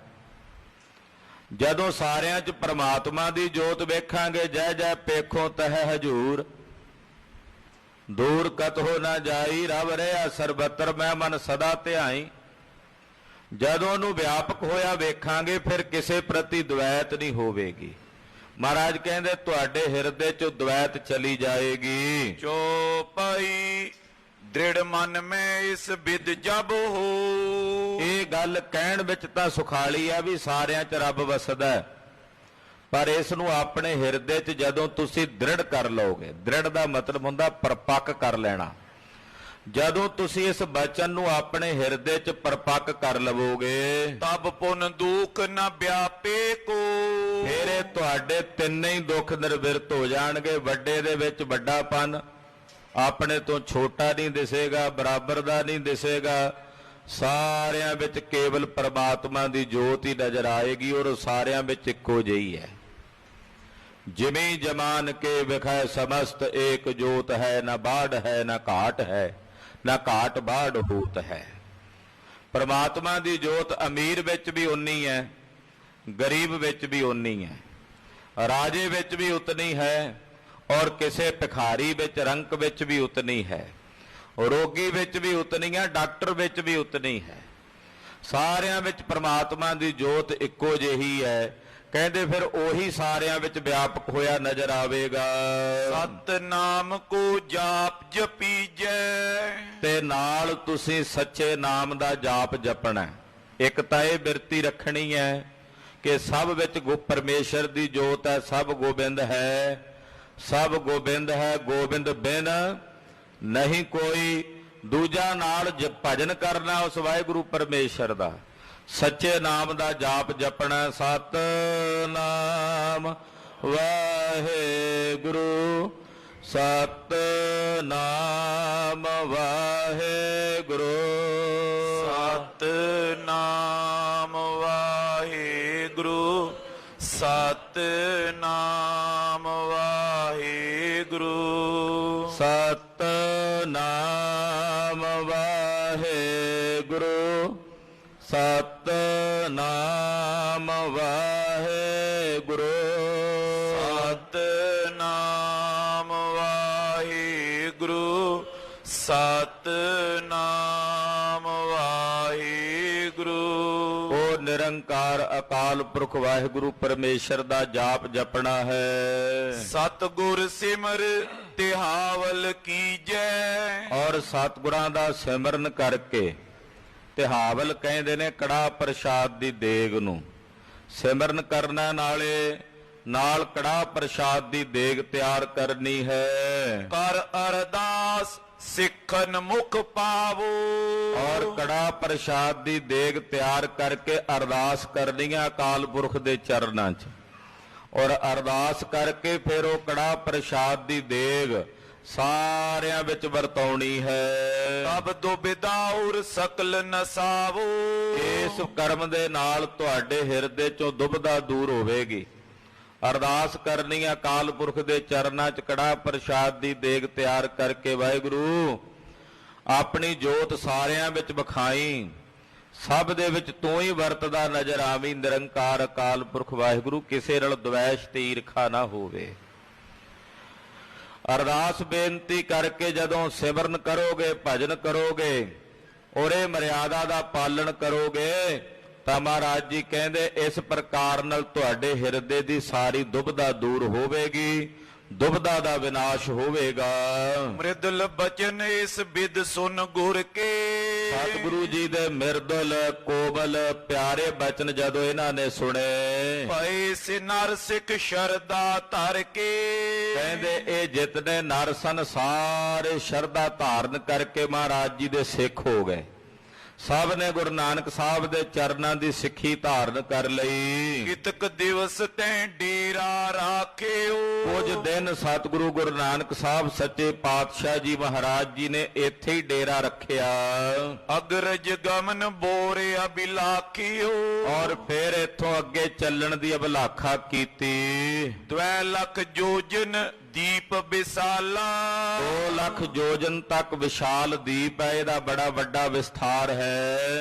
S1: ਜਦੋਂ ਸਾਰਿਆਂ 'ਚ ਪ੍ਰਮਾਤਮਾ ਦੀ ਜੋਤ ਵੇਖਾਂਗੇ, ਜੈ ਜੈ ਪੇਖੋ ਤਹ ਹਜੂਰ, ਦੂਰ ਕਤਹੁ ਨਾ ਜਾਈ, ਰਵ ਰਿਹਾ ਸਰਬੱਤਰ ਮੈਂ ਮਨ ਸਦਾ ਧਿਆਈ। ਜਦੋਂ ਉਹਨੂੰ ਵਿਆਪਕ ਹੋਇਆ ਵੇਖਾਂਗੇ ਫਿਰ ਕਿਸੇ ਪ੍ਰਤੀ ਦ્વੈਤ ਨਹੀਂ ਹੋਵੇਗੀ। ਮਹਾਰਾਜ ਕਹਿੰਦੇ ਤੁਹਾਡੇ ਹਿਰਦੇ 'ਚੋਂ ਦ્વੈਤ ਚਲੀ ਜਾਏਗੀ।
S2: ਚੋਪਈ ਦ੍ਰਿੜ ਮਨ ਮੈਂ ਇਸ ਵਿਦ ਜਬ ਹੋ।
S1: ਇਹ ਗੱਲ ਕਹਿਣ ਵਿੱਚ ਤਾਂ ਸੁਖਾਲੀ ਆ ਵੀ ਸਾਰਿਆਂ 'ਚ ਰੱਬ ਵਸਦਾ, ਪਰ ਇਸ ਨੂੰ ਆਪਣੇ ਹਿਰਦੇ 'ਚ ਜਦੋਂ ਤੁਸੀਂ ਦ੍ਰਿੜ ਕਰ ਲਓਗੇ, ਦ੍ਰਿੜ ਦਾ ਮਤਲਬ ਹੁੰਦਾ ਪਰਪੱਕ ਕਰ ਲੈਣਾ। ਜਦੋਂ ਤੁਸੀਂ ਇਸ ਬਚਨ ਨੂੰ ਆਪਣੇ ਹਿਰਦੇ 'ਚ ਪਰਪੱਕ ਕਰ ਲਵੋਗੇ,
S2: ਤਬ ਪੁਨ ਦੁਖ ਨ ਵਿਆਪੇ ਕੋ।
S1: ਫਿਰ ਇਹ ਤੁਹਾਡੇ ਤਿੰਨੇ ਹੀ ਦੁੱਖ ਨਿਰਵਿਰਤ ਹੋ ਜਾਣਗੇ। ਵੱਡੇ ਦੇ ਵਿੱਚ ਵੱਡਾਪਨ, ਆਪਣੇ ਤੋਂ ਛੋਟਾ ਨਹੀਂ ਦਿਸੇਗਾ, ਬਰਾਬਰ ਦਾ ਨਹੀਂ ਦਿਸੇਗਾ, ਸਾਰਿਆਂ ਵਿੱਚ ਕੇਵਲ ਪਰਮਾਤਮਾ ਦੀ ਜੋਤ ਹੀ ਨਜ਼ਰ ਆਏਗੀ ਔਰ ਉਹ ਸਾਰਿਆਂ ਵਿੱਚ ਇੱਕੋ ਜਿਹੀ ਹੈ। ਜਿਵੇਂ ਜਮਾਨ ਕੇ ਵਿਖੈ ਸਮਸਤ ਏਕ ਜੋਤ ਹੈ, ਨਾ ਬਾੜ ਹੈ ਨਾ ਘਾਟ ਹੈ, ਨਾ ਘਾਟ ਬਾੜ ਹੋਤ ਹੈ। ਪਰਮਾਤਮਾ ਦੀ ਜੋਤ ਅਮੀਰ ਵਿੱਚ ਵੀ ਉਨੀ ਹੈ, ਗਰੀਬ ਵਿੱਚ ਵੀ ਉਨੀ ਹੈ, ਰਾਜੇ ਵਿੱਚ ਵੀ ਉਤਨੀ ਹੈ ਔਰ ਕਿਸੇ ਭਿਖਾਰੀ ਵਿੱਚ ਰੰਕ ਵਿੱਚ ਵੀ ਉਤਨੀ ਹੈ, ਰੋਗੀ ਵਿੱਚ ਵੀ ਉਤਨੀ ਹੈ, ਡਾਕਟਰ ਵਿੱਚ ਵੀ ਉਤਨੀ ਹੈ। ਸਾਰਿਆਂ ਵਿੱਚ ਪਰਮਾਤਮਾ ਦੀ ਜੋਤ ਇੱਕੋ ਜਿਹੀ ਹੈ। ਕਹਿੰਦੇ ਫਿਰ ਉਹੀ ਸਾਰਿਆਂ ਵਿੱਚ ਵਿਆਪਕ ਹੋਇਆ ਨਜ਼ਰ ਆਵੇਗਾ।
S2: ਸਤਨਾਮ ਕੋ ਜਾਪ ਜਪੀਜੈ,
S1: ਤੇ ਨਾਲ ਤੁਸੀਂ ਸੱਚੇ ਨਾਮ ਦਾ ਜਾਪ ਜਪਣਾ। ਇੱਕ ਤਾਂ ਇਹ ਬਿਰਤੀ ਰੱਖਣੀ ਹੈ ਕਿ ਸਭ ਵਿੱਚ ਪਰਮੇਸ਼ਰ ਦੀ ਜੋਤ ਹੈ, ਸਭ ਗੋਬਿੰਦ ਹੈ, ਸਭ ਗੋਬਿੰਦ ਹੈ, ਗੋਬਿੰਦ ਬਿਨ ਨਹੀਂ ਕੋਈ। ਦੂਜਾ ਨਾਲ ਭਜਨ ਕਰਨਾ ਉਸ ਵਾਹਿਗੁਰੂ ਪਰਮੇਸ਼ਰ ਦਾ, ਸੱਚੇ ਨਾਮ ਦਾ ਜਾਪ ਜਪਣਾ। ਸਤਨਾਮ ਵਾਹਿਗੁਰੂ, ਸਤਨਾਮ ਵਾਹਿਗੁਰੂ,
S2: ਸਤਨਾਮ ਵਾਹਿਗੁਰੂ, ਸਤਨਾਮ ਵਾਹਿਗੁਰੂ,
S1: ਸਤਨਾਮ ਵਾਹਿਗੁਰੂ, ਸਤਨਾਮ ਵਾਹਿਗੁਰੂ,
S2: ਸਤਨਾਮ ਵਾਹਿਗੁਰੂ, ਸਤਨਾਮ ਵਾਹਿਗੁਰੂ।
S1: ਉਹ ਨਿਰੰਕਾਰ ਅਕਾਲ ਪੁਰਖ ਵਾਹਿਗੁਰੂ ਪਰਮੇਸ਼ਰ ਦਾ ਜਾਪ ਜਪਣਾ ਹੈ।
S2: ਸਤਿਗੁਰ ਸਿਮਰ ਤਿਹਾਵਲ ਕੀਜੈ,
S1: ਔਰ ਸਤਿਗੁਰਾਂ ਦਾ ਸਿਮਰਨ ਕਰਕੇ, ਤਿਹਾਵਲ ਕਹਿੰਦੇ ਨੇ ਕੜਾਹ ਪ੍ਰਸ਼ਾਦ ਦੀ ਦੇਗ ਨੂੰ, ਸਿਮਰਨ ਕਰਨਾ ਨਾਲੇ ਨਾਲ ਕੜਾਹ ਪ੍ਰਸ਼ਾਦ ਦੀ ਦੇਗ ਤਿਆਰ ਕਰਨੀ ਹੈ।
S2: ਕਰ ਅਰਦਾਸ ਸਿੱਖਨ ਮੁਖ ਪਾਵੋ,
S1: ਔਰ ਕੜਾਹ ਪ੍ਰਸ਼ਾਦ ਦੀ ਦੇਗ ਤਿਆਰ ਕਰਕੇ ਅਰਦਾਸ ਕਰਨੀ ਹੈ ਅਕਾਲ ਪੁਰਖ ਦੇ ਚਰਨਾਂ 'ਚ, ਔਰ ਅਰਦਾਸ ਕਰਕੇ ਫਿਰ ਉਹ ਕੜਾਹ ਪ੍ਰਸ਼ਾਦ ਦੀ ਦੇਗ ਸਾਰਿਆਂ ਵਿੱਚ ਵਰਤਾਉਣੀ ਹੈ।
S2: ਤਬ ਦੁਬਿਧਾ ਉਰ ਸਕਲ ਨਸਾਵੋ,
S1: ਇਸ ਕਰਮ ਦੇ ਨਾਲ ਤੁਹਾਡੇ ਹਿਰਦੇ 'ਚੋਂ ਦੁਬਿਧਾ ਦੂਰ ਹੋਵੇਗੀ। ਅਰਦਾਸ ਕਰਨੀ ਹੈ ਅਕਾਲ ਪੁਰਖ ਦੇ ਚਰਨਾਂ 'ਚ, ਕੜਾਹ ਪ੍ਰਸ਼ਾਦ ਦੀ ਦੇਗ ਤਿਆਰ ਕਰਕੇ ਵਾਹਿਗੁਰੂ ਆਪਣੀ ਜੋਤ ਸਾਰਿਆਂ ਵਿੱਚ ਵਿਖਾਈ, ਸਭ ਦੇ ਵਿੱਚ ਤੂੰ ਹੀ ਵਰਤਦਾ ਨਜ਼ਰ ਆਵੀਂ। ਨਿਰੰਕਾਰ ਅਕਾਲ ਪੁਰਖ ਵਾਹਿਗੁਰੂ ਕਿਸੇ ਨਾਲ ਦ્વੈਸ਼ ਤੇ ਈਰਖਾ ਨਾ ਹੋਵੇ। ਅਰਦਾਸ ਬੇਨਤੀ ਕਰਕੇ ਜਦੋਂ ਸਿਮਰਨ ਕਰੋਗੇ, ਭਜਨ ਕਰੋਗੇ ਔਰ ਇਹ ਮਰਿਆਦਾ ਦਾ ਪਾਲਣ ਕਰੋਗੇ ਤਾਂ ਮਹਾਰਾਜ ਜੀ ਕਹਿੰਦੇ ਇਸ ਪ੍ਰਕਾਰ ਨਾਲ ਤੁਹਾਡੇ ਹਿਰਦੇ ਦੀ ਸਾਰੀ ਦੁਬਿਧਾ ਦੂਰ ਹੋਵੇਗੀ, ਦੁਬਦਾ ਦਾ ਵਿਨਾਸ਼ ਹੋਵੇਗਾ।
S2: ਮ੍ਰਿਦਲ ਬਚਨ ਇਸ ਬਿਦ ਸੁਨ ਗੁਰ ਕੇ।
S1: ਸਤਿਗੁਰੂ ਜੀ ਦੇ ਮਿਰਦਲ ਕੋਮਲ ਪਿਆਰੇ ਬਚਨ ਜਦੋਂ ਇਹਨਾਂ ਨੇ ਸੁਣੇ,
S2: ਭਏ ਸੇ ਨਰ ਸਿੱਖ ਸ਼ਰਦਾ ਧਰ ਕੇ।
S1: ਕਹਿੰਦੇ ਇਹ ਜਿਤਨੇ ਨਰ ਸਨ ਸਾਰੇ ਸ਼ਰਧਾ ਧਾਰਨ ਕਰਕੇ ਮਹਾਰਾਜ ਜੀ ਦੇ ਸਿੱਖ ਹੋ ਗਏ। ਸਭ ਨੇ ਗੁਰੂ ਨਾਨਕ ਸਾਹਿਬ ਦੇ ਚਰਨਾਂ ਦੀ ਸਿੱਖੀ ਧਾਰਨ ਕਰ ਲਈ।
S2: ਕਿਤਕ ਦਿਵਸ ਤੈਂ ਡੇਰਾ ਰਾਖਿਓ।
S1: ਕੁਝ ਦਿਨ ਸਤਿਗੁਰੂ ਗੁਰੂ ਨਾਨਕ ਸਾਹਿਬ ਸੱਚੇ ਪਾਤਸ਼ਾਹ ਜੀ ਮਹਾਰਾਜ ਜੀ ਨੇ ਇੱਥੇ ਹੀ ਡੇਰਾ ਰੱਖਿਆ।
S2: ਅਗਰਜ ਗਮਨ ਬੋਰੇ ਅਬਿਲਾਖਿਓ।
S1: ਔਰ ਫਿਰ ਇੱਥੋਂ ਅੱਗੇ ਚੱਲਣ ਦੀ ਅਭਿਲਾਖਾ ਕੀਤੀ।
S2: 2 ਲੱਖ ਜੋਜਨ ਦੀਪ ਵਿਸਾਲਾ।
S1: 2 ਲੱਖ ਜੋਜਨ ਤੱਕ ਵਿਸ਼ਾਲ ਦੀਪ ਹੈ, ਇਹਦਾ ਬੜਾ ਵੱਡਾ ਵਿਸਥਾਰ ਹੈ।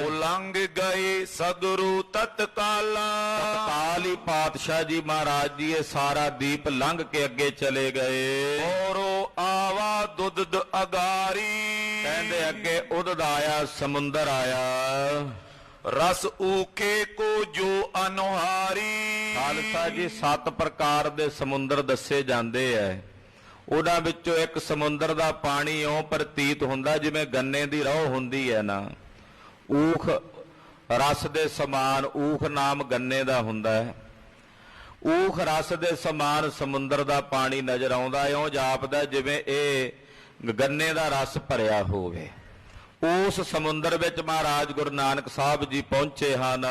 S2: ਉਲੰਘ ਗਏ ਸਗਰੂ ਤਤਕਾਲਾ।
S1: ਤਤਕਾਲ ਹੀ ਪਾਤਸ਼ਾਹ ਜੀ ਮਹਾਰਾਜ ਜੀ ਇਹ ਸਾਰਾ ਦੀਪ ਲੰਘ ਕੇ ਅੱਗੇ ਚਲੇ ਗਏ।
S2: ਔਰੋ ਆਵਾ ਦੁੱਧ ਅਗਾਰੀ।
S1: ਕਹਿੰਦੇ ਅੱਗੇ ਉਦਦ ਆਇਆ, ਸਮੁੰਦਰ ਆਇਆ।
S2: ਰਸ ਊਖੇ ਕੋ ਜੋ ਅਨੁਹਾਰੀ।
S1: ਖਾਲਸਾ ਜੀ 7 ਪ੍ਰਕਾਰ ਦੇ ਸਮੁੰਦਰ ਦੱਸੇ ਜਾਂਦੇ ਐ। ਉਹਨਾਂ ਵਿੱਚੋਂ ਇੱਕ ਸਮੁੰਦਰ ਦਾ ਪਾਣੀ ਇਉਂ ਪ੍ਰਤੀਤ ਹੁੰਦਾ ਜਿਵੇਂ ਗੰਨੇ ਦੀ ਰੋਹ ਹੁੰਦੀ ਹੈ ਨਾ, ਊਖ ਰਸ ਦੇ ਸਮਾਨ। ਊਖ ਨਾਮ ਗੰਨੇ ਦਾ ਹੁੰਦਾ ਹੈ। ਊਖ ਰਸ ਦੇ ਸਮਾਨ ਸਮੁੰਦਰ ਦਾ ਪਾਣੀ ਨਜ਼ਰ ਆਉਂਦਾ, ਇਉਂ ਜਾਪਦਾ ਜਿਵੇਂ ਇਹ ਗੰਨੇ ਦਾ ਰਸ ਭਰਿਆ ਹੋਵੇ। ਉਸ ਸਮੁੰਦਰ ਵਿੱਚ ਮਹਾਰਾਜ ਗੁਰੂ ਨਾਨਕ ਸਾਹਿਬ ਜੀ ਪਹੁੰਚੇ ਹਨ।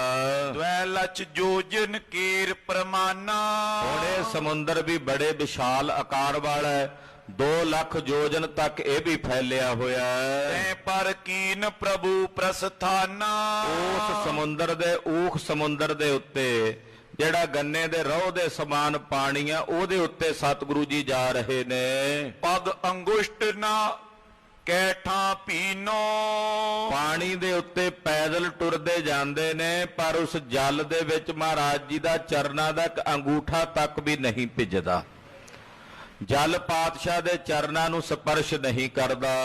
S2: 2 ਲੱਖ ਜੋਜਨ ਕੀਰ ਪ੍ਰਮਾਨਾ।
S1: ਹੁਣ ਇਹ ਸਮੁੰਦਰ ਵੀ ਬੜੇ ਵਿਸ਼ਾਲ ਆਕਾਰ ਵਾਲਾ ਹੈ। 2 ਲੱਖ ਜੋਜਨ ਤੱਕ ਇਹ ਵੀ ਫੈਲਿਆ ਹੋਇਆ ਹੈ।
S2: ਤੈਂ ਪਰ ਕੀਨ ਪ੍ਰਭੂ ਪ੍ਰਸਥਾਨਾ।
S1: ਉਸ ਸਮੁੰਦਰ ਦੇ ਊਖ ਸਮੁੰਦਰ ਦੇ ਉੱਤੇ ਜਿਹੜਾ ਗੰਨੇ ਦੇ ਰੋਹ ਦੇ ਸਮਾਨ ਪਾਣੀ ਆ, ਉਹਦੇ ਉੱਤੇ ਸਤਿਗੁਰੂ ਜੀ ਜਾ ਰਹੇ ਨੇ।
S2: ਪਗ ਅੰਗੁਸ਼ਟ ਨਾ ਕੈਠਾਂ ਪੀਨੋ।
S1: ਪਾਣੀ ਦੇ ਉੱਤੇ ਪੈਦਲ ਟੁਰਦੇ ਜਾਂਦੇ ਨੇ, ਪਰ ਉਸ ਜਲ ਦੇ ਵਿੱਚ ਮਹਾਰਾਜ ਜੀ ਦਾ ਚਰਨਾਂ ਦਾ ਇੱਕ ਅੰਗੂਠਾ ਤੱਕ ਵੀ ਨਹੀਂ ਭਿੱਜਦਾ। ਜਲ ਪਾਤਸ਼ਾਹ ਦੇ ਚਰਨਾਂ ਨੂੰ ਸਪਰਸ਼ ਨਹੀਂ ਕਰਦਾ।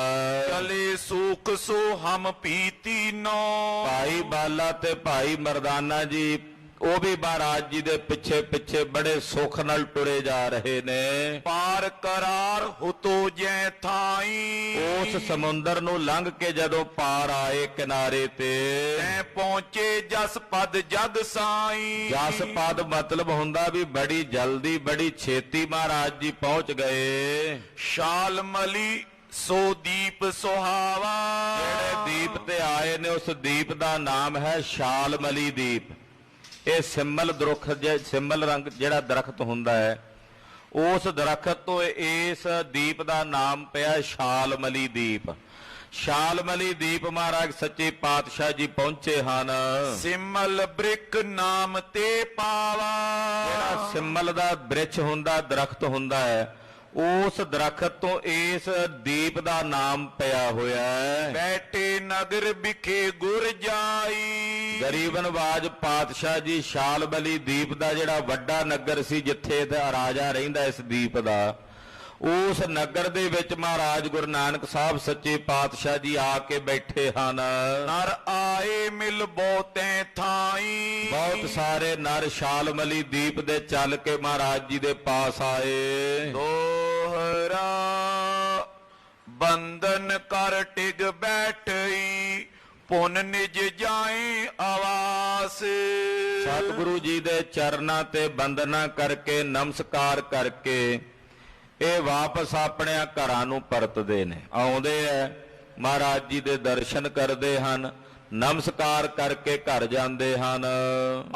S2: ਚਲੇ ਸੂਖ ਸੋ ਹਮ ਪੀਤੀ ਨੋ।
S1: ਭਾਈ ਬਾਲਾ ਤੇ ਭਾਈ ਮਰਦਾਨਾ ਜੀ ਉਹ ਵੀ ਮਹਾਰਾਜ ਜੀ ਦੇ ਪਿੱਛੇ ਪਿੱਛੇ ਬੜੇ ਸੁੱਖ ਨਾਲ ਟੁਰੇ ਜਾ ਰਹੇ ਨੇ।
S2: ਪਾਰ ਕਰਾਰ ਹੁਤੋ ਜੈ ਥਾਈ।
S1: ਉਸ ਸਮੁੰਦਰ ਨੂੰ ਲੰਘ ਕੇ ਜਦੋਂ ਪਾਰ ਆਏ ਕਿਨਾਰੇ ਤੇ,
S2: ਤੈਂ ਪਹੁੰਚੇ ਜਸ ਪਦ ਜਗ ਸਾਈ।
S1: ਜਸ ਪਦ ਮਤਲਬ ਹੁੰਦਾ ਵੀ ਬੜੀ ਜਲਦੀ ਬੜੀ ਛੇਤੀ ਮਹਾਰਾਜ ਜੀ ਪਹੁੰਚ ਗਏ।
S2: ਸ਼ਾਲ ਮਲੀ ਸੋ ਦੀਪ ਸੁਹਾਵਾ।
S1: ਜਿਹੜੇ ਦੀਪ ਤੇ ਆਏ ਨੇ ਉਸ ਦੀਪ ਦਾ ਨਾਮ ਹੈ ਸ਼ਾਲਮਲੀ ਦੀਪ। ਇਹ ਸਿੰਮਲ ਦਰੁੱਖ ਸਿੰਮਲ ਰੰਗ ਜਿਹੜਾ ਦਰਖਤ ਹੁੰਦਾ ਹੈ, ਉਸ ਦਰਖਤ ਤੋਂ ਇਸ ਦੀਪ ਦਾ ਨਾਮ ਪਿਆ ਸ਼ਾਲਮਲੀ ਦੀਪ। ਸ਼ਾਲਮਲੀ ਦੀਪ ਮਹਾਰਾਜ ਸੱਚੇ ਪਾਤਸ਼ਾਹ ਜੀ ਪਹੁੰਚੇ ਹਨ।
S2: ਸਿਮਲ ਬ੍ਰਿਕ ਨਾਮ ਤੇ ਪਾਵਾ।
S1: ਜਿਹੜਾ ਸਿੰਮਲ ਦਾ ਬ੍ਰਿਛ ਹੁੰਦਾ, ਦਰਖਤ ਹੁੰਦਾ ਹੈ, ਉਸ ਦਰਖਤ ਤੋਂ ਇਸ ਦੀਪ ਦਾ ਨਾਮ ਪਿਆ ਹੋਇਆ ਹੈ।
S2: ਬੈਠੇ ਨਗਰ ਵਿਖੇ ਗੁਰ ਜਾਈ।
S1: ਗਰੀਬ ਨਵਾਜ ਪਾਤਸ਼ਾਹ ਜੀ ਸ਼ਾਲਮਲੀ ਦੀਪ ਦਾ ਜਿਹੜਾ ਵੱਡਾ ਨਗਰ ਸੀ, ਜਿੱਥੇ ਦਾ ਰਾਜਾ ਰਹਿੰਦਾ ਇਸ ਦੀਪ ਦਾ, ਉਸ ਨਗਰ ਦੇ ਵਿੱਚ ਮਹਾਰਾਜ ਗੁਰੂ ਨਾਨਕ ਸਾਹਿਬ ਸੱਚੇ ਪਾਤਸ਼ਾਹ ਜੀ ਆ ਕੇ ਬੈਠੇ ਹਨ।
S2: ਨਰ ਆਏ ਮਿਲ ਬਹੁਤੈ ਥਾਈ।
S1: ਬਹੁਤ ਸਾਰੇ ਨਰ ਸ਼ਾਲਮਲੀ ਦੀਪ ਦੇ ਚੱਲ ਕੇ ਮਹਾਰਾਜ ਜੀ ਦੇ ਪਾਸ ਆਏ।
S2: ਦੋਹਰਾ ਬੰਧਨ ਕਰ ਟਿਗ ਬੈਠਈ। ਪੁਨ ਨਿਜ ਜਾਏ ਆਵਾਸ।
S1: ਸਤਿਗੁਰੂ ਜੀ ਦੇ ਚਰਨਾਂ ਤੇ ਬੰਦਨਾ ਕਰਕੇ ਨਮਸਕਾਰ ਕਰਕੇ ਇਹ ਵਾਪਸ ਆਪਣੇ ਘਰਾਂ ਨੂੰ ਪਰਤਦੇ ਨੇ। ਆਉਂਦੇ ਐ, ਮਹਾਰਾਜ ਜੀ ਦੇ ਦਰਸ਼ਨ ਕਰਦੇ ਹਨ, ਨਮਸਕਾਰ ਕਰਕੇ ਘਰ ਜਾਂਦੇ ਹਨ।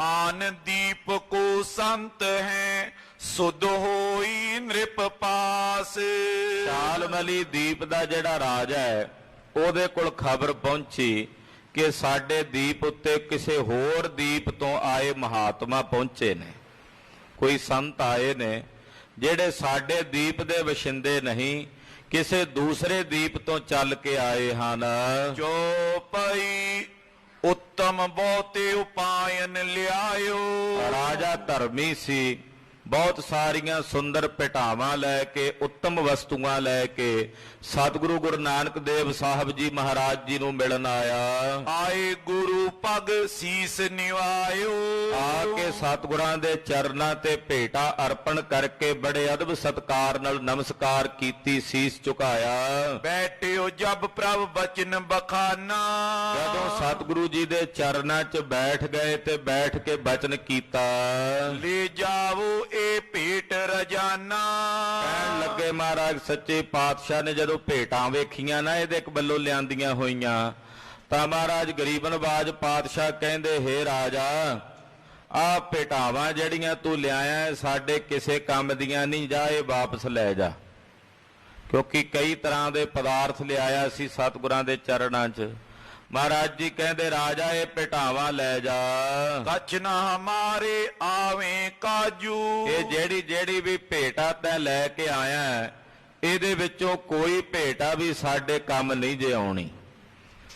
S2: ਆਨ ਦੀਪ ਕੋ ਸੰਤ ਹੈ ਸੁਧ ਹੋਈ ਨ੍ਰਿਪ ਪਾਸ।
S1: ਸ਼ਾਲਮਲੀ ਦੀਪ ਦਾ ਜਿਹੜਾ ਰਾਜਾ ਹੈ, ਉਹਦੇ ਕੋਲ ਖਬਰ ਪਹੁੰਚੀ ਕਿ ਸਾਡੇ ਦੀਪ ਉੱਤੇ ਕਿਸੇ ਹੋਰ ਦੀਪ ਤੋਂ ਆਏ ਮਹਾਤਮਾ ਪਹੁੰਚੇ ਨੇ। ਕੋਈ ਸੰਤ ਆਏ ਨੇ ਜਿਹੜੇ ਸਾਡੇ ਦੀਪ ਦੇ ਵਸਿੰਦੇ ਨਹੀਂ, ਕਿਸੇ ਦੂਸਰੇ ਦੀਪ ਤੋਂ ਚੱਲ ਕੇ ਆਏ ਹਨ।
S2: ਚੋਪਈ ਉੱਤਮ ਬਹੁਤੇ ਉਪਾਇਨ ਲਿਆਇਓ।
S1: ਰਾਜਾ ਧਰਮੀ ਸੀ, ਬਹੁਤ ਸਾਰੀਆਂ ਸੁੰਦਰ ਭੇਟਾਵਾਂ ਲੈ ਕੇ ਉੱਤਮ ਵਸਤੂਆਂ ਲੈ ਕੇ ਸਤਿਗੁਰੂ ਗੁਰੂ ਨਾਨਕ ਦੇਵ ਸਾਹਿਬ ਜੀ ਮਹਾਰਾਜ ਜੀ ਨੂੰ ਮਿਲਣ ਆਇਆ।
S2: ਆਏ ਗੁਰੂ ਪਗ ਸੀਸ ਨਿਵਾਇਓ।
S1: ਆ ਕੇ ਸਤਿਗੁਰਾਂ ਦੇ ਚਰਨਾਂ ਤੇ ਭੇਟਾ ਅਰਪਣ ਕਰਕੇ ਬੜੇ ਅਦਬ ਸਤਕਾਰ ਨਾਲ ਨਮਸਕਾਰ ਕੀਤੀ, ਸੀਸ ਝੁਕਾਇਆ।
S2: ਬੈਠਿਓ ਜਬ ਪ੍ਰਭ ਬਚਨ ਬਖਾਨਾ।
S1: ਜਦੋਂ ਸਤਿਗੁਰੂ ਜੀ ਦੇ ਚਰਨਾਂ 'ਚ ਬੈਠ ਗਏ ਤੇ ਬੈਠ ਕੇ ਬਚਨ ਕੀਤਾ,
S2: ਲੈ ਜਾਵੋ ਇਹ ਭੇਟ ਰਜਾਨਾ।
S1: ਕਹਿਣ ਲੱਗੇ ਮਹਾਰਾਜ ਸੱਚੇ ਪਾਤਸ਼ਾਹ ਨੇ ਜਦੋਂ ਭੇਟਾਂ ਵੇਖੀਆਂ ਨਾ ਇਹਦੇ ਵੱਲੋਂ ਲਿਆਂਦੀਆਂ ਹੋਈਆਂ, ਤਾਂ ਮਹਾਰਾਜ ਗਰੀਬ ਨਵਾਜ ਪਾਤਸ਼ਾਹ ਕਹਿੰਦੇ, ਹੇ ਰਾਜਾ, ਆਹ ਭੇਟਾਵਾਂ ਜਿਹੜੀਆਂ ਤੂੰ ਲਿਆਇਆ ਸਾਡੇ ਕਿਸੇ ਕੰਮ ਦੀਆਂ ਨਹੀਂ, ਜਾ ਇਹ ਵਾਪਸ ਲੈ ਜਾ। ਕਿਉਂਕਿ ਕਈ ਤਰ੍ਹਾਂ ਦੇ ਪਦਾਰਥ ਲਿਆਇਆ ਸੀ ਸਤਿਗੁਰਾਂ ਦੇ ਚਰਨਾਂ 'ਚ। ਮਹਾਰਾਜ ਜੀ ਕਹਿੰਦੇ, ਰਾਜਾ ਇਹ ਭੇਟਾਵਾਂ ਲੈ ਜਾ।
S2: ਕਛ ਨਾ ਹਮਾਰੇ ਆਵੇਂ ਕਾਜੂ।
S1: ਇਹ ਜਿਹੜੀ ਵੀ ਭੇਟਾ ਤੈਂ ਲੈ ਕੇ ਆਇਆ, ਇਹਦੇ ਵਿੱਚੋਂ ਕੋਈ ਭੇਟਾ ਵੀ ਸਾਡੇ ਕੰਮ ਨਹੀਂ ਜੇ ਆਉਣੀ,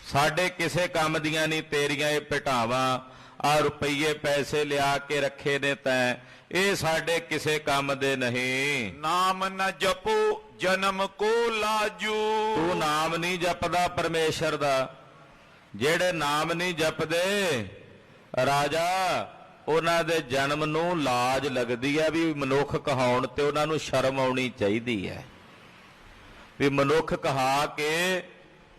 S1: ਸਾਡੇ ਕਿਸੇ ਕੰਮ ਦੀਆਂ ਨਹੀਂ ਤੇਰੀਆਂ ਇਹ ਭੇਟਾਵਾਂ। ਆ ਰੁਪਈਏ ਪੈਸੇ ਲਿਆ ਕੇ ਰੱਖੇ ਨੇ ਤੈਂ, ਇਹ ਸਾਡੇ ਕਿਸੇ ਕੰਮ ਦੇ ਨਹੀਂ।
S2: ਨਾਮ ਨ ਜਪੋ ਜਨਮ ਕੋ ਲਾਜੂ।
S1: ਤੂੰ ਨਾਮ ਨਹੀਂ ਜਪਦਾ ਪਰਮੇਸ਼ਰ ਦਾ। ਜਿਹੜੇ ਨਾਮ ਨਹੀਂ ਜਪਦੇ ਰਾਜਾ, ਉਹਨਾਂ ਦੇ ਜਨਮ ਨੂੰ ਲਾਜ ਲੱਗਦੀ ਹੈ। ਵੀ ਮਨੁੱਖ ਕਹਾਉਣ ਤੇ ਉਹਨਾਂ ਨੂੰ ਸ਼ਰਮ ਆਉਣੀ ਚਾਹੀਦੀ ਹੈ। ਵੀ ਮਨੁੱਖ ਕਹਾ ਕੇ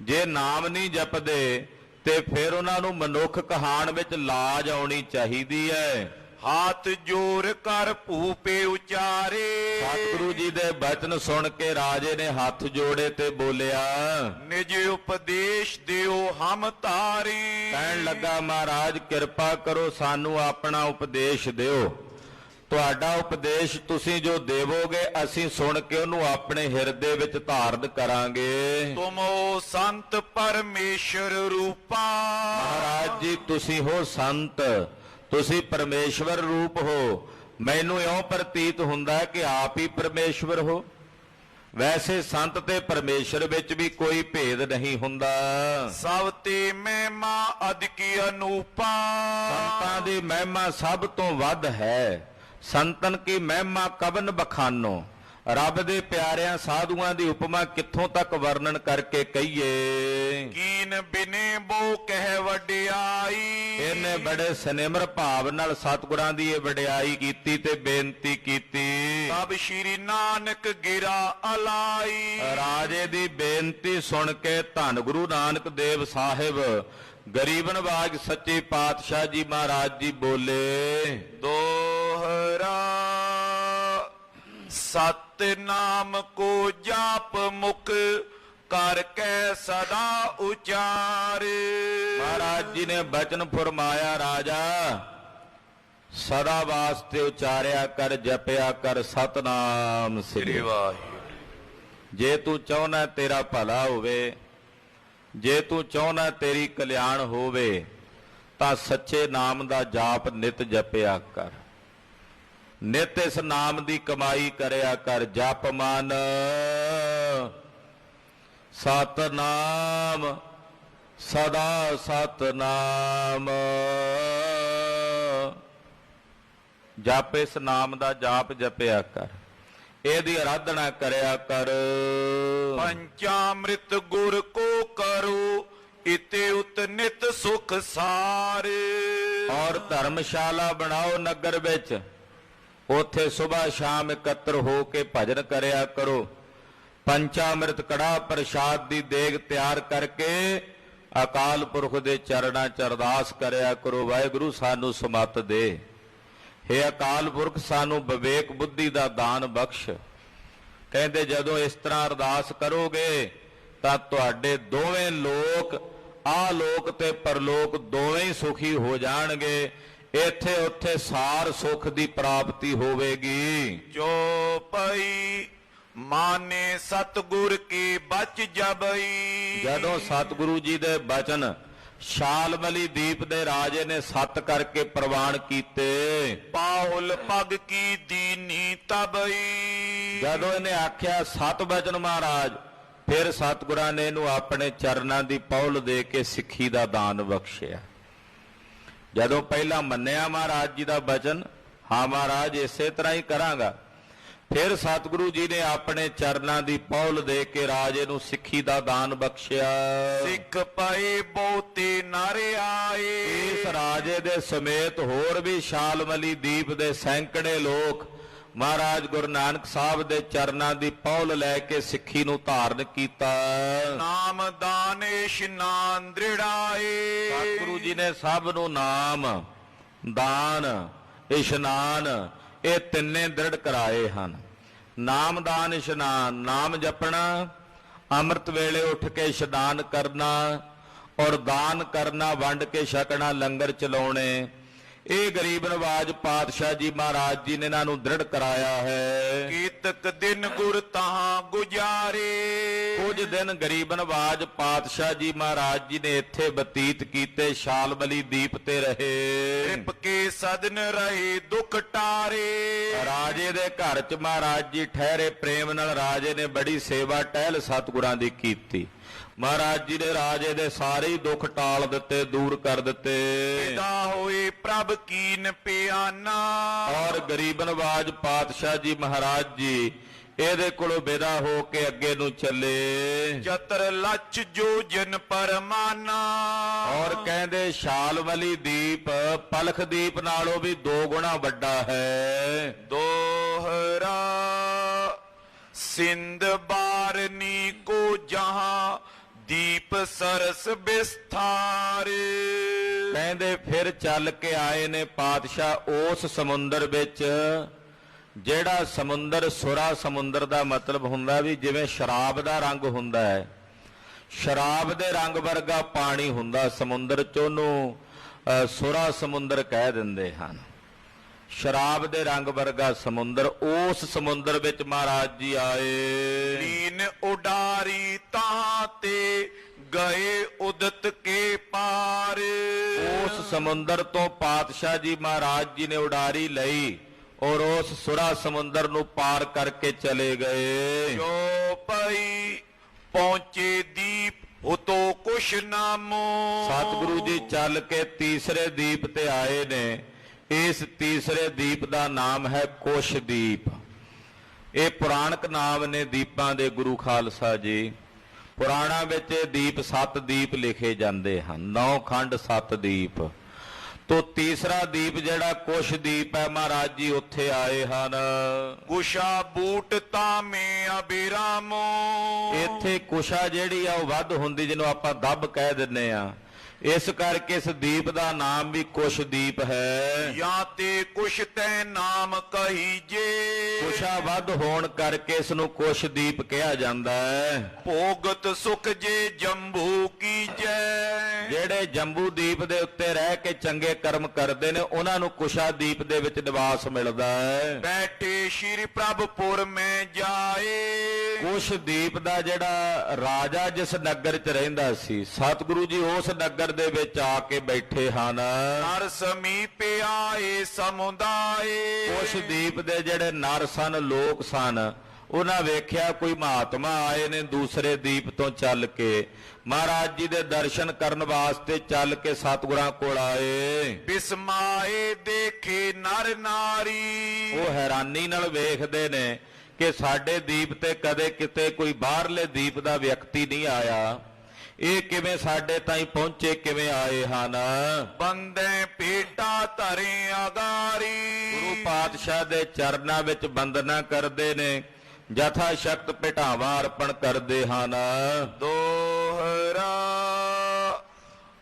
S1: ਜੇ ਨਾਮ ਨਹੀਂ ਜਪਦੇ ਤੇ ਫਿਰ ਉਹਨਾਂ ਨੂੰ ਮਨੁੱਖ ਕਹਾਣ ਵਿੱਚ ਲਾਜ ਆਉਣੀ ਚਾਹੀਦੀ ਹੈ।
S2: ਹਾਥ ਜੋੜ ਕਰ ਭੂਪੇ ਉਚਾਰੇ।
S1: ਸਤਿਗੁਰੂ ਜੀ ਦੇ ਬਚਨ ਸੁਣ ਕੇ ਰਾਜੇ ਨੇ ਹੱਥ ਜੋੜੇ ਤੇ ਬੋਲਿਆ,
S2: ਨਿਜ ਉਪਦੇਸ਼ ਦਿਓ ਹਮ ਤਾਰੇ।
S1: ਕਹਿਣ ਲੱਗਾ, ਮਹਾਰਾਜ ਕਿਰਪਾ ਕਰੋ, ਸਾਨੂੰ ਆਪਣਾ ਉਪਦੇਸ਼ ਦਿਓ। ਤੁਹਾਡਾ ਉਪਦੇਸ਼ ਤੁਸੀਂ ਜੋ ਦੇਵੋਗੇ ਅਸੀਂ ਸੁਣ ਕੇ ਉਹਨੂੰ ਆਪਣੇ ਹਿਰਦੇ ਵਿੱਚ ਧਾਰਨ ਕਰਾਂਗੇ।
S2: ਤੁਮੋ ਸੰਤ ਪਰਮੇਸ਼ਰ ਰੂਪਾ।
S1: ਮਹਾਰਾਜ ਜੀ ਤੁਸੀਂ ਹੋ ਸੰਤ, ਤੁਸੀਂ ਪਰਮੇਸ਼ਵਰ ਰੂਪ ਹੋ। ਮੈਨੂੰ ਇਉਂ ਪ੍ਰਤੀਤ ਹੁੰਦਾ ਕਿ ਆਪ ਹੀ ਪਰਮੇਸ਼ਵਰ ਹੋ। ਵੈਸੇ ਸੰਤ ਤੇ ਪਰਮੇਸ਼ਰ ਵਿੱਚ ਵੀ ਕੋਈ ਭੇਦ ਨਹੀਂ ਹੁੰਦਾ।
S2: ਸਭ ਤੇ ਮਹਿਮਾ ਅਦਿਕੀ ਅਨੂਪਾ।
S1: ਸੰਤਾਂ ਦੀ ਮਹਿਮਾ ਸਭ ਤੋਂ ਵੱਧ ਹੈ। ਸੰਤਨ ਕੀ ਮਹਿਮਾ ਕਵਨ ਬਖਾਨੋ। ਰੱਬ ਦੇ ਪਿਆਰਿਆਂ ਸਾਧੂਆਂ ਦੀ ਉਪਮਾ ਕਿੱਥੋਂ ਤੱਕ ਵਰਣਨ ਕਰਕੇ ਕਹੀਏ।
S2: ਕੀਨ ਬਿਨੇ ਬੋ ਕਹਿ ਵਡਿਆਈ।
S1: ਇਹਨੇ ਬੜੇ ਸਨਿਮਰ ਭਾਵ ਨਾਲ ਸਤਿਗੁਰਾਂ ਦੀ ਇਹ ਵਡਿਆਈ ਕੀਤੀ ਤੇ ਬੇਨਤੀ ਕੀਤੀ।
S2: ਤਬ ਸ਼੍ਰੀ ਨਾਨਕ ਗਿਰਾ ਅਲਾਈ।
S1: ਰਾਜੇ ਦੀ ਬੇਨਤੀ ਸੁਣ ਕੇ ਧੰਨ ਗੁਰੂ ਨਾਨਕ ਦੇਵ ਸਾਹਿਬ ਗਰੀਬ ਨਵਾਜ ਸੱਚੇ ਪਾਤਸ਼ਾਹ ਜੀ ਮਹਾਰਾਜ ਜੀ ਬੋਲੇ,
S2: ਦੋਹਰਾ ਸਤਿਨਾਮ ਕੋ ਜਾਪ ਮੁਖ ਕਰ ਕੇ ਸਦਾ ਉਚਾਰੇ।
S1: ਮਹਾਰਾਜ ਜੀ ਨੇ ਬਚਨ ਫਰਮਾਇਆ, ਰਾਜਾ ਸਦਾ ਵਾਸਤੇ ਉਚਾਰਿਆ ਕਰ, ਜਪਿਆ ਕਰ ਸਤਨਾਮ ਸ੍ਰੀ ਵਾਹਿਗੁਰੂ। ਜੇ ਤੂੰ ਚਾਹੁੰਦਾ ਤੇਰਾ ਭਲਾ ਹੋਵੇ, ਜੇ ਤੂੰ ਚਾਹੁੰਦਾ ਤੇਰੀ ਕਲਿਆਣ ਹੋਵੇ, ਤਾਂ ਸੱਚੇ ਨਾਮ ਦਾ ਜਾਪ ਨਿਤ ਜਪਿਆ ਕਰ। ਨਿਤ ਇਸ ਨਾਮ ਦੀ ਕਮਾਈ ਕਰਿਆ ਕਰ। ਜਪ ਮਨ ਸਤਨਾਮ ਸਦਾ ਸਤਨਾਮ। ਜਪ ਇਸ ਨਾਮ ਦਾ ਜਾਪ ਜਪਿਆ ਕਰ, ਇਹਦੀ ਆਰਾਧਨਾ ਕਰਿਆ ਕਰ।
S2: ਪੰਚਾਮ੍ਰਿਤ ਗੁਰ ਕੋ ਕਰੋ ਇਤੇ ਉਤ ਨਿਤ ਸੁਖ ਸਾਰੇ।
S1: ਔਰ ਧਰਮਸ਼ਾਲਾ ਬਣਾਓ ਨਗਰ ਵਿੱਚ, ਉੱਥੇ ਸੁਬਾਹ ਸ਼ਾਮ ਇਕੱਤਰ ਹੋ ਕੇ ਭਜਨ ਕਰਿਆ ਕਰੋ। ਪੰਚਾਮ੍ਰਿਤ ਕੜਾ ਪ੍ਰਸ਼ਾਦ ਦੀ ਦੇਗ ਤਿਆਰ ਕਰਕੇ ਅਕਾਲ ਪੁਰਖ ਦੇ ਚਰਨਾਂ 'ਚ ਅਰਦਾਸ ਕਰਿਆ ਕਰੋ, ਵਾਹਿਗੁਰੂ ਸਾਨੂੰ ਸਮੱਤ ਦੇ। ਹੇ ਅਕਾਲ ਪੁਰਖ ਸਾਨੂੰ ਵਿਵੇਕ ਬੁੱਧੀ ਦਾ ਦਾਨ ਬਖਸ਼। ਕਹਿੰਦੇ ਜਦੋਂ ਇਸ ਤਰ੍ਹਾਂ ਅਰਦਾਸ ਕਰੋਗੇ ਤਾਂ ਤੁਹਾਡੇ ਦੋਵੇਂ ਲੋਕ, ਆਹ ਲੋਕ ਤੇ ਪਰਲੋਕ ਦੋਵੇਂ ਹੀ ਸੁਖੀ ਹੋ ਜਾਣਗੇ। ਇੱਥੇ ਉੱਥੇ ਸਾਰ ਸੁਖ ਦੀ ਪ੍ਰਾਪਤੀ ਹੋਵੇਗੀ।
S2: ਜੋ ਪਈ ਮਾਨੇ ਸਤਿਗੁਰ ਕੀ ਬਚ ਜਬਈ।
S1: ਜਦੋਂ ਸਤਿਗੁਰੂ ਜੀ ਦੇ ਬਚਨ ਸ਼ਾਲਮਲੀ ਦੀਪ ਦੇ ਰਾਜੇ ਨੇ ਸੱਤ ਕਰਕੇ ਪ੍ਰਵਾਨ ਕੀਤੇ,
S2: ਪਾਹੁਲ ਪਗ ਕੀ ਦੀਨੀ ਤਬਈ।
S1: ਜਦੋਂ ਇਹਨੇ ਆਖਿਆ ਸਤ ਬਚਨ ਮਹਾਰਾਜ, ਫਿਰ ਸਤਿਗੁਰਾਂ ਨੇ ਇਹਨੂੰ ਆਪਣੇ ਚਰਨਾਂ ਦੀ ਪੌਲ ਦੇ ਕੇ ਸਿੱਖੀ ਦਾ ਦਾਨ ਬਖਸ਼ਿਆ। ਜਦੋਂ ਪਹਿਲਾਂ ਮੰਨਿਆ ਮਹਾਰਾਜ ਜੀ ਦਾ ਬਚਨ, ਹਾਂ ਮਹਾਰਾਜ ਇਸੇ ਤਰ੍ਹਾਂ ਹੀ ਕਰਾਂਗਾ। ਫਿਰ ਸਤਿਗੁਰੂ ਜੀ ਨੇ ਆਪਣੇ ਚਰਨਾਂ ਦੀ ਪੌਲ ਦੇ ਕੇ ਰਾਜੇ ਨੂੰ ਸਿੱਖੀ ਦਾ ਦਾਨ ਬਖਸ਼ਿਆ।
S2: ਸਿੱਖ ਪਏ ਬਹੁਤੇ ਨਰ ਆਏ।
S1: ਇਸ ਰਾਜੇ ਦੇ ਸਮੇਤ ਹੋਰ ਵੀ ਸ਼ਾਲਮਲੀ ਦੀਪ ਦੇ ਸੈਂਕੜੇ ਲੋਕ ਮਹਾਰਾਜ ਗੁਰੂ ਨਾਨਕ ਸਾਹਿਬ ਦੇ ਚਰਨਾਂ ਦੀ ਪੌਲ ਲੈ ਕੇ ਸਿੱਖੀ ਨੂੰ ਧਾਰਨ ਕੀਤਾ।
S2: ਨਾਮ ਦਾਨ ਇਸ਼ਨਾਨ ਦ੍ਰਿੜਾਏ।
S1: ਸਤਿਗੁਰੂ ਜੀ ਨੇ ਸਭ ਨੂੰ ਨਾਮ ਦਾਨ ਇਸ਼ਨਾਨ ਇਹ ਤਿੰਨੇ ਦ੍ਰਿੜ ਕਰਾਏ ਹਨ। ਨਾਮਦਾਨ ਇਸ਼ਨਾਨ, ਨਾਮ ਜਪਣਾ, ਅੰਮ੍ਰਿਤ ਵੇਲੇ ਉੱਠ ਕੇ ਇਸ਼ਨਾਨ ਕਰਨਾ ਔਰ ਦਾਨ ਕਰਨਾ, ਵੰਡ ਕੇ ਛਕਣਾ, ਲੰਗਰ ਚਲਾਉਣੇ, ਇਹ ਗਰੀਬ ਨਵਾਜ ਪਾਤਸ਼ਾਹ ਜੀ ਮਹਾਰਾਜ ਜੀ ਨੇ ਇਹਨਾਂ ਨੂੰ ਦ੍ਰਿੜ ਕਰਾਇਆ ਹੈ।
S2: ਕੀਤਕ ਦਿਨ ਗੁਰ ਤਹਾਂ ਗੁਜ਼ਾਰੇ।
S1: ਕੁਝ ਦਿਨ ਗਰੀਬ ਨਵਾਜ ਪਾਤਸ਼ਾਹ ਜੀ ਮਹਾਰਾਜ ਜੀ ਨੇ ਇੱਥੇ ਬਤੀਤ ਕੀਤੇ, ਸ਼ਾਲਮਲੀ ਦੀਪ ਤੇ ਰਹੇ।
S2: ਤ੍ਰਿਪ ਕੇ ਸਦਨ ਰਹੇ ਦੁਖ ਟਾਰੇ।
S1: ਰਾਜੇ ਦੇ ਘਰ ਚ ਮਹਾਰਾਜ ਜੀ ਠਹਿਰੇ, ਪ੍ਰੇਮ ਨਾਲ ਰਾਜੇ ਨੇ ਬੜੀ ਸੇਵਾ ਟਹਿਲ ਸਤਿਗੁਰਾਂ ਦੀ ਕੀਤੀ। ਮਹਾਰਾਜ ਜੀ ਨੇ ਰਾਜੇ ਦੇ ਸਾਰੇ ਹੀ ਦੁੱਖ ਟਾਲ ਦਿੱਤੇ, ਦੂਰ ਕਰ ਦਿੱਤੇ।
S2: ਵਿਦਾ ਹੋਏ ਪ੍ਰਭ ਕੀਨ ਪਿਆਨਾ।
S1: ਔਰ ਗਰੀਬ ਨਵਾਜ ਪਾਤਸ਼ਾਹ ਜੀ ਮਹਾਰਾਜ ਜੀ ਇਹਦੇ ਕੋਲੋਂ ਵਿਦਾ ਹੋ ਕੇ ਅੱਗੇ ਨੂੰ ਚੱਲੇ।
S2: ਜਤਰ ਲੱਚ ਜੋ ਜਨ ਪਰਮਾਨਾ।
S1: ਔਰ ਕਹਿੰਦੇ ਸ਼ਾਲਮਲੀ ਦੀਪ ਪਲਖ ਦੀਪ ਨਾਲੋਂ ਵੀ 2 ਗੁਣਾ ਵੱਡਾ ਹੈ।
S2: ਦੋਹਰਾ ਸਿੰਧ ਬਾਰਨੀ ਕੋ ਜਹਾਂ ਦੀਪ ਸਰਸ ਬਿਸਥਾਰ।
S1: ਕਹਿੰਦੇ ਫਿਰ ਚੱਲ ਕੇ ਆਏ ਨੇ ਪਾਤਸ਼ਾਹ ਉਸ ਸਮੁੰਦਰ ਵਿੱਚ, ਜਿਹੜਾ ਸਮੁੰਦਰ ਸੁਰਾ ਸਮੁੰਦਰ ਦਾ ਮਤਲਬ ਹੁੰਦਾ ਵੀ ਜਿਵੇਂ ਸ਼ਰਾਬ ਦਾ ਰੰਗ ਹੁੰਦਾ ਹੈ, ਸ਼ਰਾਬ ਦੇ ਰੰਗ ਵਰਗਾ ਪਾਣੀ ਹੁੰਦਾ ਸਮੁੰਦਰ ਚ, ਉਹਨੂੰ ਸੁਰਾ ਸਮੁੰਦਰ ਕਹਿ ਦਿੰਦੇ ਹਨ। ਸ਼ਰਾਬ ਦੇ ਰੰਗ ਵਰਗਾ ਸਮੁੰਦਰ, ਉਸ ਸਮੁੰਦਰ ਵਿੱਚ ਮਹਾਰਾਜ ਜੀ ਆਏ।
S2: ਲੀਨ ਉਡਾਰੀ ਤਾਂ ਤੇ ਗਏ ਉਦਤ ਕੇ ਪਾਰ।
S1: ਉਸ ਸਮੁੰਦਰ ਤੋਂ ਪਾਤਸ਼ਾਹ ਜੀ ਮਹਾਰਾਜ ਜੀ ਨੇ ਉਡਾਰੀ ਲਈ ਔਰ ਉਸ ਸੁਰਾ ਸਮੁੰਦਰ ਨੂੰ ਪਾਰ ਕਰਕੇ ਚਲੇ ਗਏ।
S2: ਜੋ ਪਈ ਪਹੁੰਚੇ ਦੀਪ ਉਤੋ ਕੁਛ ਨਾਮੋ। ਸਤਿਗੁਰੂ
S1: ਜੀ ਚੱਲ ਕੇ ਤੀਸਰੇ ਦੀਪ ਤੇ ਆਏ ਨੇ। ਇਸ ਤੀਸਰੇ ਦੀਪ ਦਾ ਨਾਮ ਹੈ ਕੁਸ਼ਦੀਪ। ਇਹ ਪੁਰਾਣਕ ਨਾਮ ਨੇ ਦੀਪਾਂ ਦੇ ਗੁਰੂ ਖਾਲਸਾ ਜੀ। ਪੁਰਾਣਾਂ ਵਿੱਚ ਦੀਪ 7 ਦੀਪ ਲਿਖੇ ਜਾਂਦੇ ਹਨ, 9 ਖੰਡ 7 ਦੀਪ। ਤੋ ਤੀਸਰਾ ਦੀਪ ਜਿਹੜਾ ਕੁਸ਼ਦੀਪ ਹੈ, ਮਹਾਰਾਜ ਜੀ ਉੱਥੇ ਆਏ ਹਨ।
S2: ਕੁਸ਼ਾ ਬੂਟ ਤਾਮੇ ਅਬਿਰਾਮੋ।
S1: ਇੱਥੇ ਕੁਸ਼ਾ ਜਿਹੜੀ ਆ ਉਹ ਵੱਧ ਹੁੰਦੀ, ਜਿਹਨੂੰ ਆਪਾਂ ਦੱਬ ਕਹਿ ਦਿੰਨੇ ਆ, ਇਸ ਕਰਕੇ ਇਸ ਦੀਪ ਦਾ ਨਾਮ ਵੀ ਕੁਸ਼ਦੀਪ ਹੈ।
S2: ਜਾਂ ਤੇ ਕੁਸ਼ ਤੈ ਨਾਮ ਕਹੀ ਜੇ।
S1: ਕੁਸ਼ਾ ਵੱਧ ਹੋਣ ਕਰਕੇ ਇਸ ਨੂੰ ਕੁਸ਼ਦੀਪ ਕਿਹਾ ਜਾਂਦਾ ਹੈ।
S2: ਭੋਗਤ ਸੁਖ ਜੇ ਜੰਬੂ ਕੀ ਜੈ।
S1: ਜਿਹੜੇ ਜੰਬੂ ਦੀਪ ਦੇ ਉੱਤੇ ਰਹਿ ਕੇ ਚੰਗੇ ਕਰਮ ਕਰਦੇ ਨੇ, ਉਹਨਾਂ ਨੂੰ ਕੁਸ਼ਾਦੀਪ ਦੇ ਵਿੱਚ ਨਿਵਾਸ ਮਿਲਦਾ ਹੈ।
S2: ਬੈਠੇ ਸ਼੍ਰੀ ਪ੍ਰਭਪੁਰ ਮੈਂ ਜਾਏ।
S1: ਕੁਸ਼ਦੀਪ ਦਾ ਜਿਹੜਾ ਰਾਜਾ ਜਿਸ ਨਗਰ 'ਚ ਰਹਿੰਦਾ ਸੀ, ਸਤਿਗੁਰੂ ਜੀ ਉਸ ਨਗਰ ਦੇ ਵਿੱਚ ਆ ਕੇ ਬੈਠੇ ਹਨ।
S2: ਨਰ ਸਮੀਪ ਆਏ ਸਮੁਦਾਏ।
S1: ਕੁਸ਼ਦੀਪ ਦੇ ਜਿਹੜੇ ਨਰ ਸਨ, ਲੋਕ ਸਨ, ਉਹਨਾਂ ਵੇਖਿਆ ਕੋਈ ਮਹਾਤਮਾ ਆਏ ਨੇ ਦੂਸਰੇ ਦੀਪ ਤੋਂ ਚੱਲ ਕੇ, ਮਹਾਰਾਜ ਜੀ ਦੇ ਦਰਸ਼ਨ ਕਰਨ ਵਾਸਤੇ ਚੱਲ ਕੇ ਸਤਿਗੁਰਾਂ ਕੋਲ ਆਏ।
S2: ਬਿਸਮਾਏ ਦੇਖੇ ਨਰ ਨਾਰੀ।
S1: ਉਹ ਹੈਰਾਨੀ ਨਾਲ ਵੇਖਦੇ ਨੇ ਕਿ ਸਾਡੇ ਦੀਪ ਤੇ ਕਦੇ ਕਿਤੇ ਕੋਈ ਬਾਹਰਲੇ ਦੀਪ ਦਾ ਵਿਅਕਤੀ ਨਹੀਂ ਆਇਆ, ਇਹ ਕਿਵੇਂ ਸਾਡੇ ਤਾਈਂ ਪਹੁੰਚੇ, ਕਿਵੇਂ ਆਏ ਹਨ।
S2: ਬੰਦੇ ਪੇਟਾ ਧਰੇ ਅਗਾਰੀ।
S1: ਗੁਰੂ ਪਾਤਸ਼ਾਹ ਦੇ ਚਰਨਾਂ ਵਿੱਚ ਬੰਦਨਾ ਕਰਦੇ ਨੇ, ਜਥਾ ਸ਼ਕਤ ਭੇਟਾਵਾਂ ਅਰਪਣ ਕਰਦੇ ਹਨ।
S2: ਦੋਹਰਾ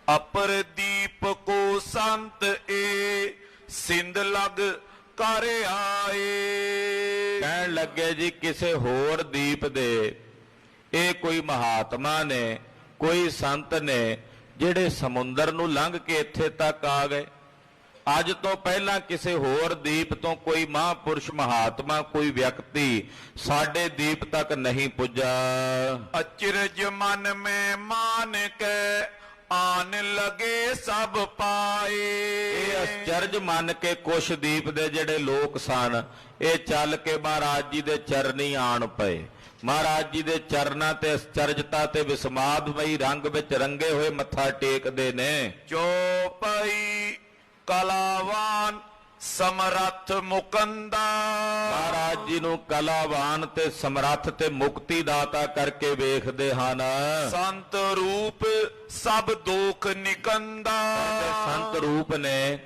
S2: ਅਪਰ ਦੀਪ ਕੋ ਸੰਤ ਏ ਸਿੰਧ ਲਗ ਕਰ ਆਏ।
S1: ਕਹਿਣ ਲੱਗੇ ਜੀ ਕਿਸੇ ਹੋਰ ਦੀਪ ਦੇ ਇਹ ਕੋਈ ਮਹਾਤਮਾ ਨੇ, ਕੋਈ ਸੰਤ ਨੇ, ਜਿਹੜੇ ਸਮੁੰਦਰ ਨੂੰ ਲੰਘ ਕੇ ਇੱਥੇ ਤੱਕ ਆ ਗਏ। ਅੱਜ ਤੋਂ ਪਹਿਲਾਂ ਕਿਸੇ ਹੋਰ ਦੀਪ ਤੋਂ ਕੋਈ ਮਹਾਂਪੁਰਸ਼ ਮਹਾਤਮਾ, ਕੋਈ ਵਿਅਕਤੀ ਸਾਡੇ ਦੀਪ ਤੱਕ ਨਹੀਂ ਪੁੱਜਾ।
S2: ਅਚਰਜ ਮਨ ਮੈਂ ਮਾਨ ਕੇ ਆਨ ਲਗੇ ਸਭ ਪਾਏ।
S1: ਇਹ ਅਚਰਜ ਮੰਨ ਕੇ ਕੁਸ਼ਦੀਪ ਦੇ ਜਿਹੜੇ ਲੋਕ ਸਨ, ਇਹ ਚੱਲ ਕੇ ਮਹਾਰਾਜ ਜੀ ਦੇ ਚਰਨੀ ਆਣ ਪਏ। ਮਹਾਰਾਜ ਜੀ ਦੇ ਚਰਨਾਂ ਤੇ ਅਚਰਜਤਾ ਤੇ ਵਿਸਮਾਦਮਈ ਰੰਗ ਵਿੱਚ ਰੰਗੇ ਹੋਏ ਮੱਥਾ ਟੇਕਦੇ ਨੇ।
S2: ਚੋਪਈ ਕਲਾਵਾਨ ਸਮਰੱਥ ਮੁਕੰਦਾ।
S1: ਮਹਾਰਾਜ ਜੀ ਨੂੰ ਕਲਾਵਾਨ ਤੇ ਸਮਰੱਥ ਤੇ ਮੁਕਤੀ ਦਾਤਾ ਕਰਕੇ ਵੇਖਦੇ ਹਨ।
S2: ਸੰਤ ਰੂਪ ਸਭ ਦੁੱਖ ਨਿਕੰਦਾ।
S1: ਸੰਤ ਰੂਪ ਨੇ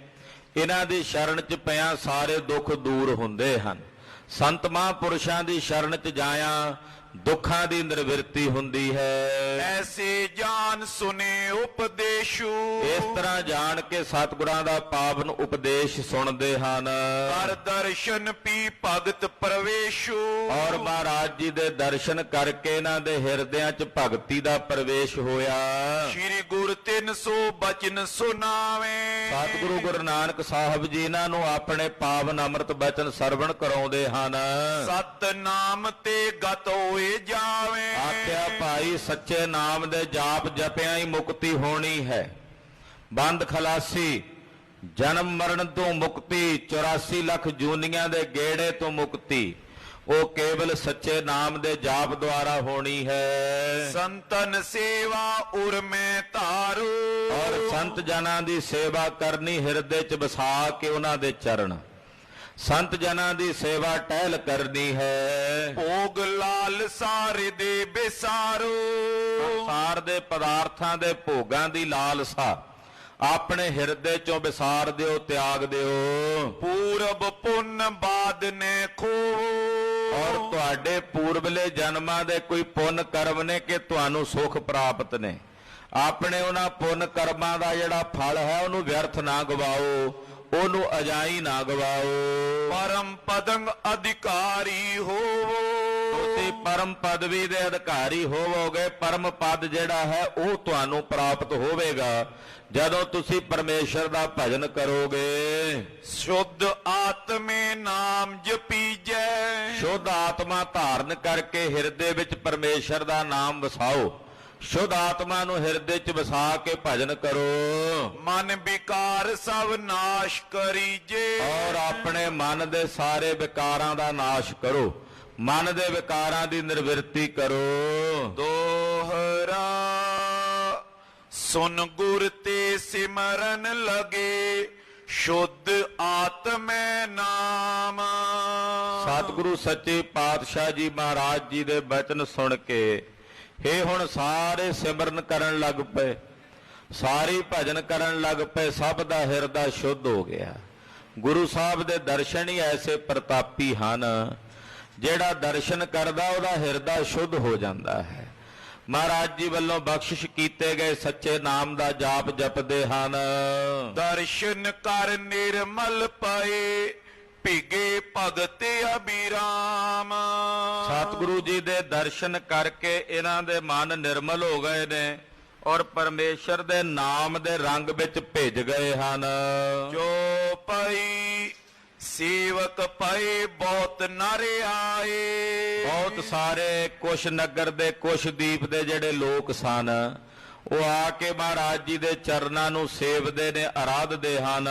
S1: ਇਹਨਾਂ ਦੀ ਸ਼ਰਨ ਚ ਪਿਆ ਸਾਰੇ ਦੁੱਖ ਦੂਰ ਹੁੰਦੇ ਹਨ। ਸੰਤ ਮਹਾਂਪੁਰਸ਼ਾਂ ਦੀ ਸ਼ਰਨ ਚ ਜਾਇਆ ਦੁੱਖਾਂ ਦੀ ਨਿਵਰਤੀ ਹੁੰਦੀ ਹੈ।
S2: ਐਸੇ ਜਾਣ ਸੁਨੇ ਉਪਦੇਸ਼ੂ।
S1: ਇਸ ਤਰ੍ਹਾਂ ਜਾਣ ਕੇ ਸਤਿਗੁਰਾਂ ਦਾ ਪਾਵਨ ਉਪਦੇਸ਼ ਸੁਣਦੇ ਹਨ।
S2: ਹਰ ਦਰਸ਼ਨ ਪੀ ਭਗਤ ਪ੍ਰਵੇਸ਼ੂ।
S1: ਔਰ ਮਹਾਰਾਜ ਜੀ ਦੇ ਦਰਸ਼ਨ ਕਰਕੇ ਇਹਨਾਂ ਦੇ ਹਿਰਦਿਆਂ 'ਚ ਭਗਤੀ ਦਾ ਪ੍ਰਵੇਸ਼ ਹੋਇਆ।
S2: ਸ੍ਰੀ ਗੁਰ 300 ਬਚਨ ਸੁਨਾਵੇ।
S1: ਸਤਿਗੁਰੂ ਗੁਰੂ ਨਾਨਕ ਸਾਹਿਬ ਜੀ ਇਹਨਾਂ ਨੂੰ ਆਪਣੇ ਪਾਵਨ ਅੰਮ੍ਰਿਤ ਬਚਨ ਸਰਵਣ ਕਰਾਉਂਦੇ ਹਨ।
S2: ਸਤਨਾਮ ਤੇ ਗਤ ਹੋਏ ਜਾਵੇ।
S1: ਆਖਿਆ ਭਾਈ ਸੱਚੇ ਨਾਮ ਦੇ ਜਾਪ ਜਪਿਆਂ ਹੀ ਮੁਕਤੀ ਹੋਣੀ ਹੈ। ਬੰਦ ਖਲਾਸੀ, ਜਨਮ ਮਰਨ ਤੋਂ ਮੁਕਤੀ, 84 ਲੱਖ ਜੂਨੀਆਂ ਦੇ ਗੇੜੇ ਤੋਂ ਮੁਕਤੀ ਉਹ ਕੇਵਲ ਸੱਚੇ ਨਾਮ ਦੇ ਜਾਪ ਦੁਆਰਾ ਹੋਣੀ ਹੈ।
S2: ਸੰਤਨ ਸੇਵਾ ਉਰ ਮੈਂ ਧਾਰੂ।
S1: ਔਰ ਸੰਤ ਜਨਾਂ ਦੀ ਸੇਵਾ ਕਰਨੀ, ਹਿਰਦੇ 'ਚ ਵਸਾ ਕੇ ਉਹਨਾਂ ਦੇ ਚਰਨ। ਸੰਤ ਜਨਾਂ ਦੀ ਸੇਵਾ ਟਹਿਲ ਕਰਨੀ ਹੈ।
S2: ਭੋਗ ਲਾਲ ਸਾਰੇ ਦੇ ਬਿਸਾਰੋ।
S1: ਸੰਸਾਰ ਦੇ ਪਦਾਰਥਾਂ ਦੇ ਭੋਗਾਂ ਦੀ ਲਾਲਸਾ ਆਪਣੇ ਹਿਰਦੇ 'ਚੋਂ ਵਿਸਾਰ ਦਿਓ, ਤਿਆਗ ਦਿਓ।
S2: ਪੂਰਬ ਪੁੰਨ ਬਾਦ ਨੇ ਖੋ।
S1: ਔਰ ਤੁਹਾਡੇ ਪੂਰਬਲੇ ਜਨਮਾਂ ਦੇ ਕੋਈ ਪੁੰਨ ਕਰਮ ਨੇ ਕਿ ਤੁਹਾਨੂੰ ਸੁਖ ਪ੍ਰਾਪਤ ਨੇ। ਆਪਣੇ ਉਹਨਾਂ ਪੁੰਨ ਕਰਮਾਂ ਦਾ ਜਿਹੜਾ ਫਲ ਹੈ ਉਹਨੂੰ ਵਿਅਰਥ ਨਾ ਗਵਾਓ, ਉਹਨੂੰ ਅਜਾਈ ਨਾ ਗਵਾਓ।
S2: ਪਰਮ ਪਦੰਗ ਅਧਿਕਾਰੀ ਹੋਵੋ।
S1: ਤੁਸੀਂ ਪਰਮ ਪਦਵੀ ਦੇ ਅਧਿਕਾਰੀ ਹੋਵੋਗੇ। ਪਰਮ ਪਦ ਜਿਹੜਾ ਹੈ ਉਹ ਤੁਹਾਨੂੰ ਪ੍ਰਾਪਤ ਹੋਵੇਗਾ ਜਦੋਂ ਤੁਸੀਂ ਪਰਮੇਸ਼ਰ ਦਾ ਭਜਨ ਕਰੋਗੇ।
S2: ਸ਼ੁੱਧ ਆਤਮੇ ਨਾਮ ਜਪੀਜੈ।
S1: ਸ਼ੁੱਧ ਆਤਮਾ ਧਾਰਨ ਕਰਕੇ ਹਿਰਦੇ ਵਿੱਚ ਪਰਮੇਸ਼ਰ ਦਾ ਨਾਮ ਵਸਾਓ। ਸ਼ੁੱਧ ਆਤਮਾ ਨੂੰ ਹਿਰਦੇ 'ਚ ਵਸਾ ਕੇ ਭਜਨ ਕਰੋ।
S2: ਮਨ ਵਿਕਾਰ ਸਭ ਨਾਸ਼ ਕਰੀਜੇ।
S1: ਔਰ ਆਪਣੇ ਮਨ ਦੇ ਸਾਰੇ ਵਿਕਾਰਾਂ ਦਾ ਨਾਸ਼ ਕਰੋ। ਮਨ ਦੇ ਵਿਕਾਰਾਂ ਦੀ ਨਿਵਰਤੀ ਕਰੋ।
S2: ਦੋਹਰਾ ਸੁਨ ਗੁਰ ਤੇ ਸਿਮਰਨ ਲਗੇ। ਸ਼ੁੱਧ ਆਤਮੈ ਨਾਮ।
S1: ਸਤਿਗੁਰੂ ਸੱਚੇ ਪਾਤਸ਼ਾਹ ਜੀ ਮਹਾਰਾਜ ਜੀ ਦੇ ਬਚਨ ਸੁਣ ਕੇ ਇਹ ਹੁਣ ਸਾਰੇ ਸਿਮਰਨ ਕਰਨ ਲੱਗ ਪਏ, ਸਾਰੇ ਭਜਨ ਕਰਨ ਲੱਗ ਪਏ। ਸਭ ਦਾ ਹਿਰਦਾ ਸ਼ੁੱਧ ਹੋ ਗਿਆ। ਗੁਰੂ ਸਾਹਿਬ ਦੇ ਦਰਸ਼ਨ ਹੀ ਐਸੇ ਪ੍ਰਤਾਪੀ ਹਨ, ਜਿਹੜਾ ਦਰਸ਼ਨ ਕਰਦਾ ਉਹਦਾ ਹਿਰਦਾ ਸ਼ੁੱਧ ਹੋ ਜਾਂਦਾ ਹੈ। ਮਹਾਰਾਜ ਜੀ ਵੱਲੋਂ ਬਖਸ਼ਿਸ਼ ਕੀਤੇ ਗਏ ਸੱਚੇ ਨਾਮ ਦਾ ਜਾਪ ਜਪਦੇ ਹਨ।
S2: ਦਰਸ਼ਨ ਕਰ ਨਿਰਮਲ ਪਏ ਭਿਗੇ ਭਗਤ ਅਬਿਰਾਮ।
S1: ਸਤਿਗੁਰੂ ਜੀ ਦੇ ਦਰਸ਼ਨ ਕਰਕੇ ਇਹਨਾਂ ਦੇ ਮਨ ਨਿਰਮਲ ਹੋ ਗਏ ਨੇ ਔਰ ਪਰਮੇਸ਼ਰ ਦੇ ਨਾਮ ਦੇ ਰੰਗ ਵਿੱਚ ਭਿੱਜ ਗਏ ਹਨ।
S2: ਜੋ ਪਈ ਸੇਵਕ ਪਏ ਬਹੁਤ ਨਰ ਆਏ।
S1: ਬਹੁਤ ਸਾਰੇ ਕੁਸ਼ ਨਗਰ ਦੇ ਕੁਸ਼ਦੀਪ ਦੇ ਜਿਹੜੇ ਲੋਕ ਸਨ ਉਹ ਆ ਕੇ ਮਹਾਰਾਜ ਜੀ ਦੇ ਚਰਨਾਂ ਨੂੰ ਸੇਵਦੇ ਨੇ, ਆਰਾਧਦੇ ਹਨ।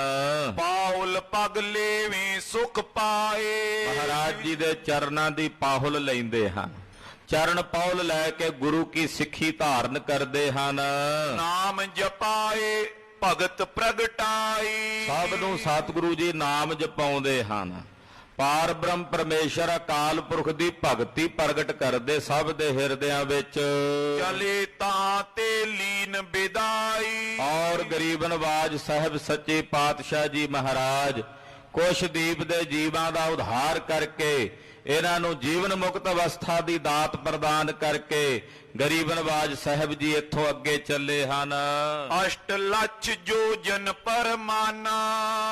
S2: ਪਾਉਲ ਪਗ ਲੇਵੀ ਸੁਖ ਪਾਏ।
S1: ਮਹਾਰਾਜ ਜੀ ਦੇ ਚਰਨਾਂ ਦੀ ਪਾਹੁਲ ਲੈਂਦੇ ਹਨ। ਚਰਨ ਪਾਉਲ ਲੈ ਕੇ ਗੁਰੂ ਕੀ ਸਿੱਖੀ ਧਾਰਨ ਕਰਦੇ ਹਨ।
S2: ਨਾਮ ਜਪਾਏ ਭਗਤ ਪ੍ਰਗਟਾਈ।
S1: ਸਭ ਨੂੰ ਸਤਿਗੁਰੂ ਜੀ ਨਾਮ ਜਪਾਉਂਦੇ ਹਨ। ਪਾਰ ਬ੍ਰਹਮ ਪਰਮੇਸ਼ਰ ਅਕਾਲ ਪੁਰਖ ਦੀ ਭਗਤੀ ਪ੍ਰਗਟ ਕਰਦੇ ਸਭ ਦੇ ਹਿਰਦਿਆਂ ਵਿੱਚ।
S2: ਚਲੇ ਤਾਂ ਤੇ ਲੀਨ ਬਿਦਾਈ।
S1: ਔਰ ਗਰੀਬ ਨਵਾਜ ਸਾਹਿਬ ਸੱਚੇ ਪਾਤਸ਼ਾਹ ਜੀ ਮਹਾਰਾਜ ਕੁਸ਼ਦੀਪ ਦੇ ਜੀਵਾਂ ਦਾ ਉਧਾਰ ਕਰਕੇ ਇਹਨਾਂ ਨੂੰ ਜੀਵਨ ਮੁਕਤ ਅਵਸਥਾ ਦੀ ਦਾਤ ਪ੍ਰਦਾਨ ਕਰਕੇ ਗਰੀਬ ਨਵਾਜ ਸਾਹਿਬ ਜੀ ਇੱਥੋਂ ਅੱਗੇ ਚੱਲੇ ਹਨ।
S2: ਅਸ਼ਟ ਲੱਖ ਜੋਜਨ ਪਰਮਾਨਾ।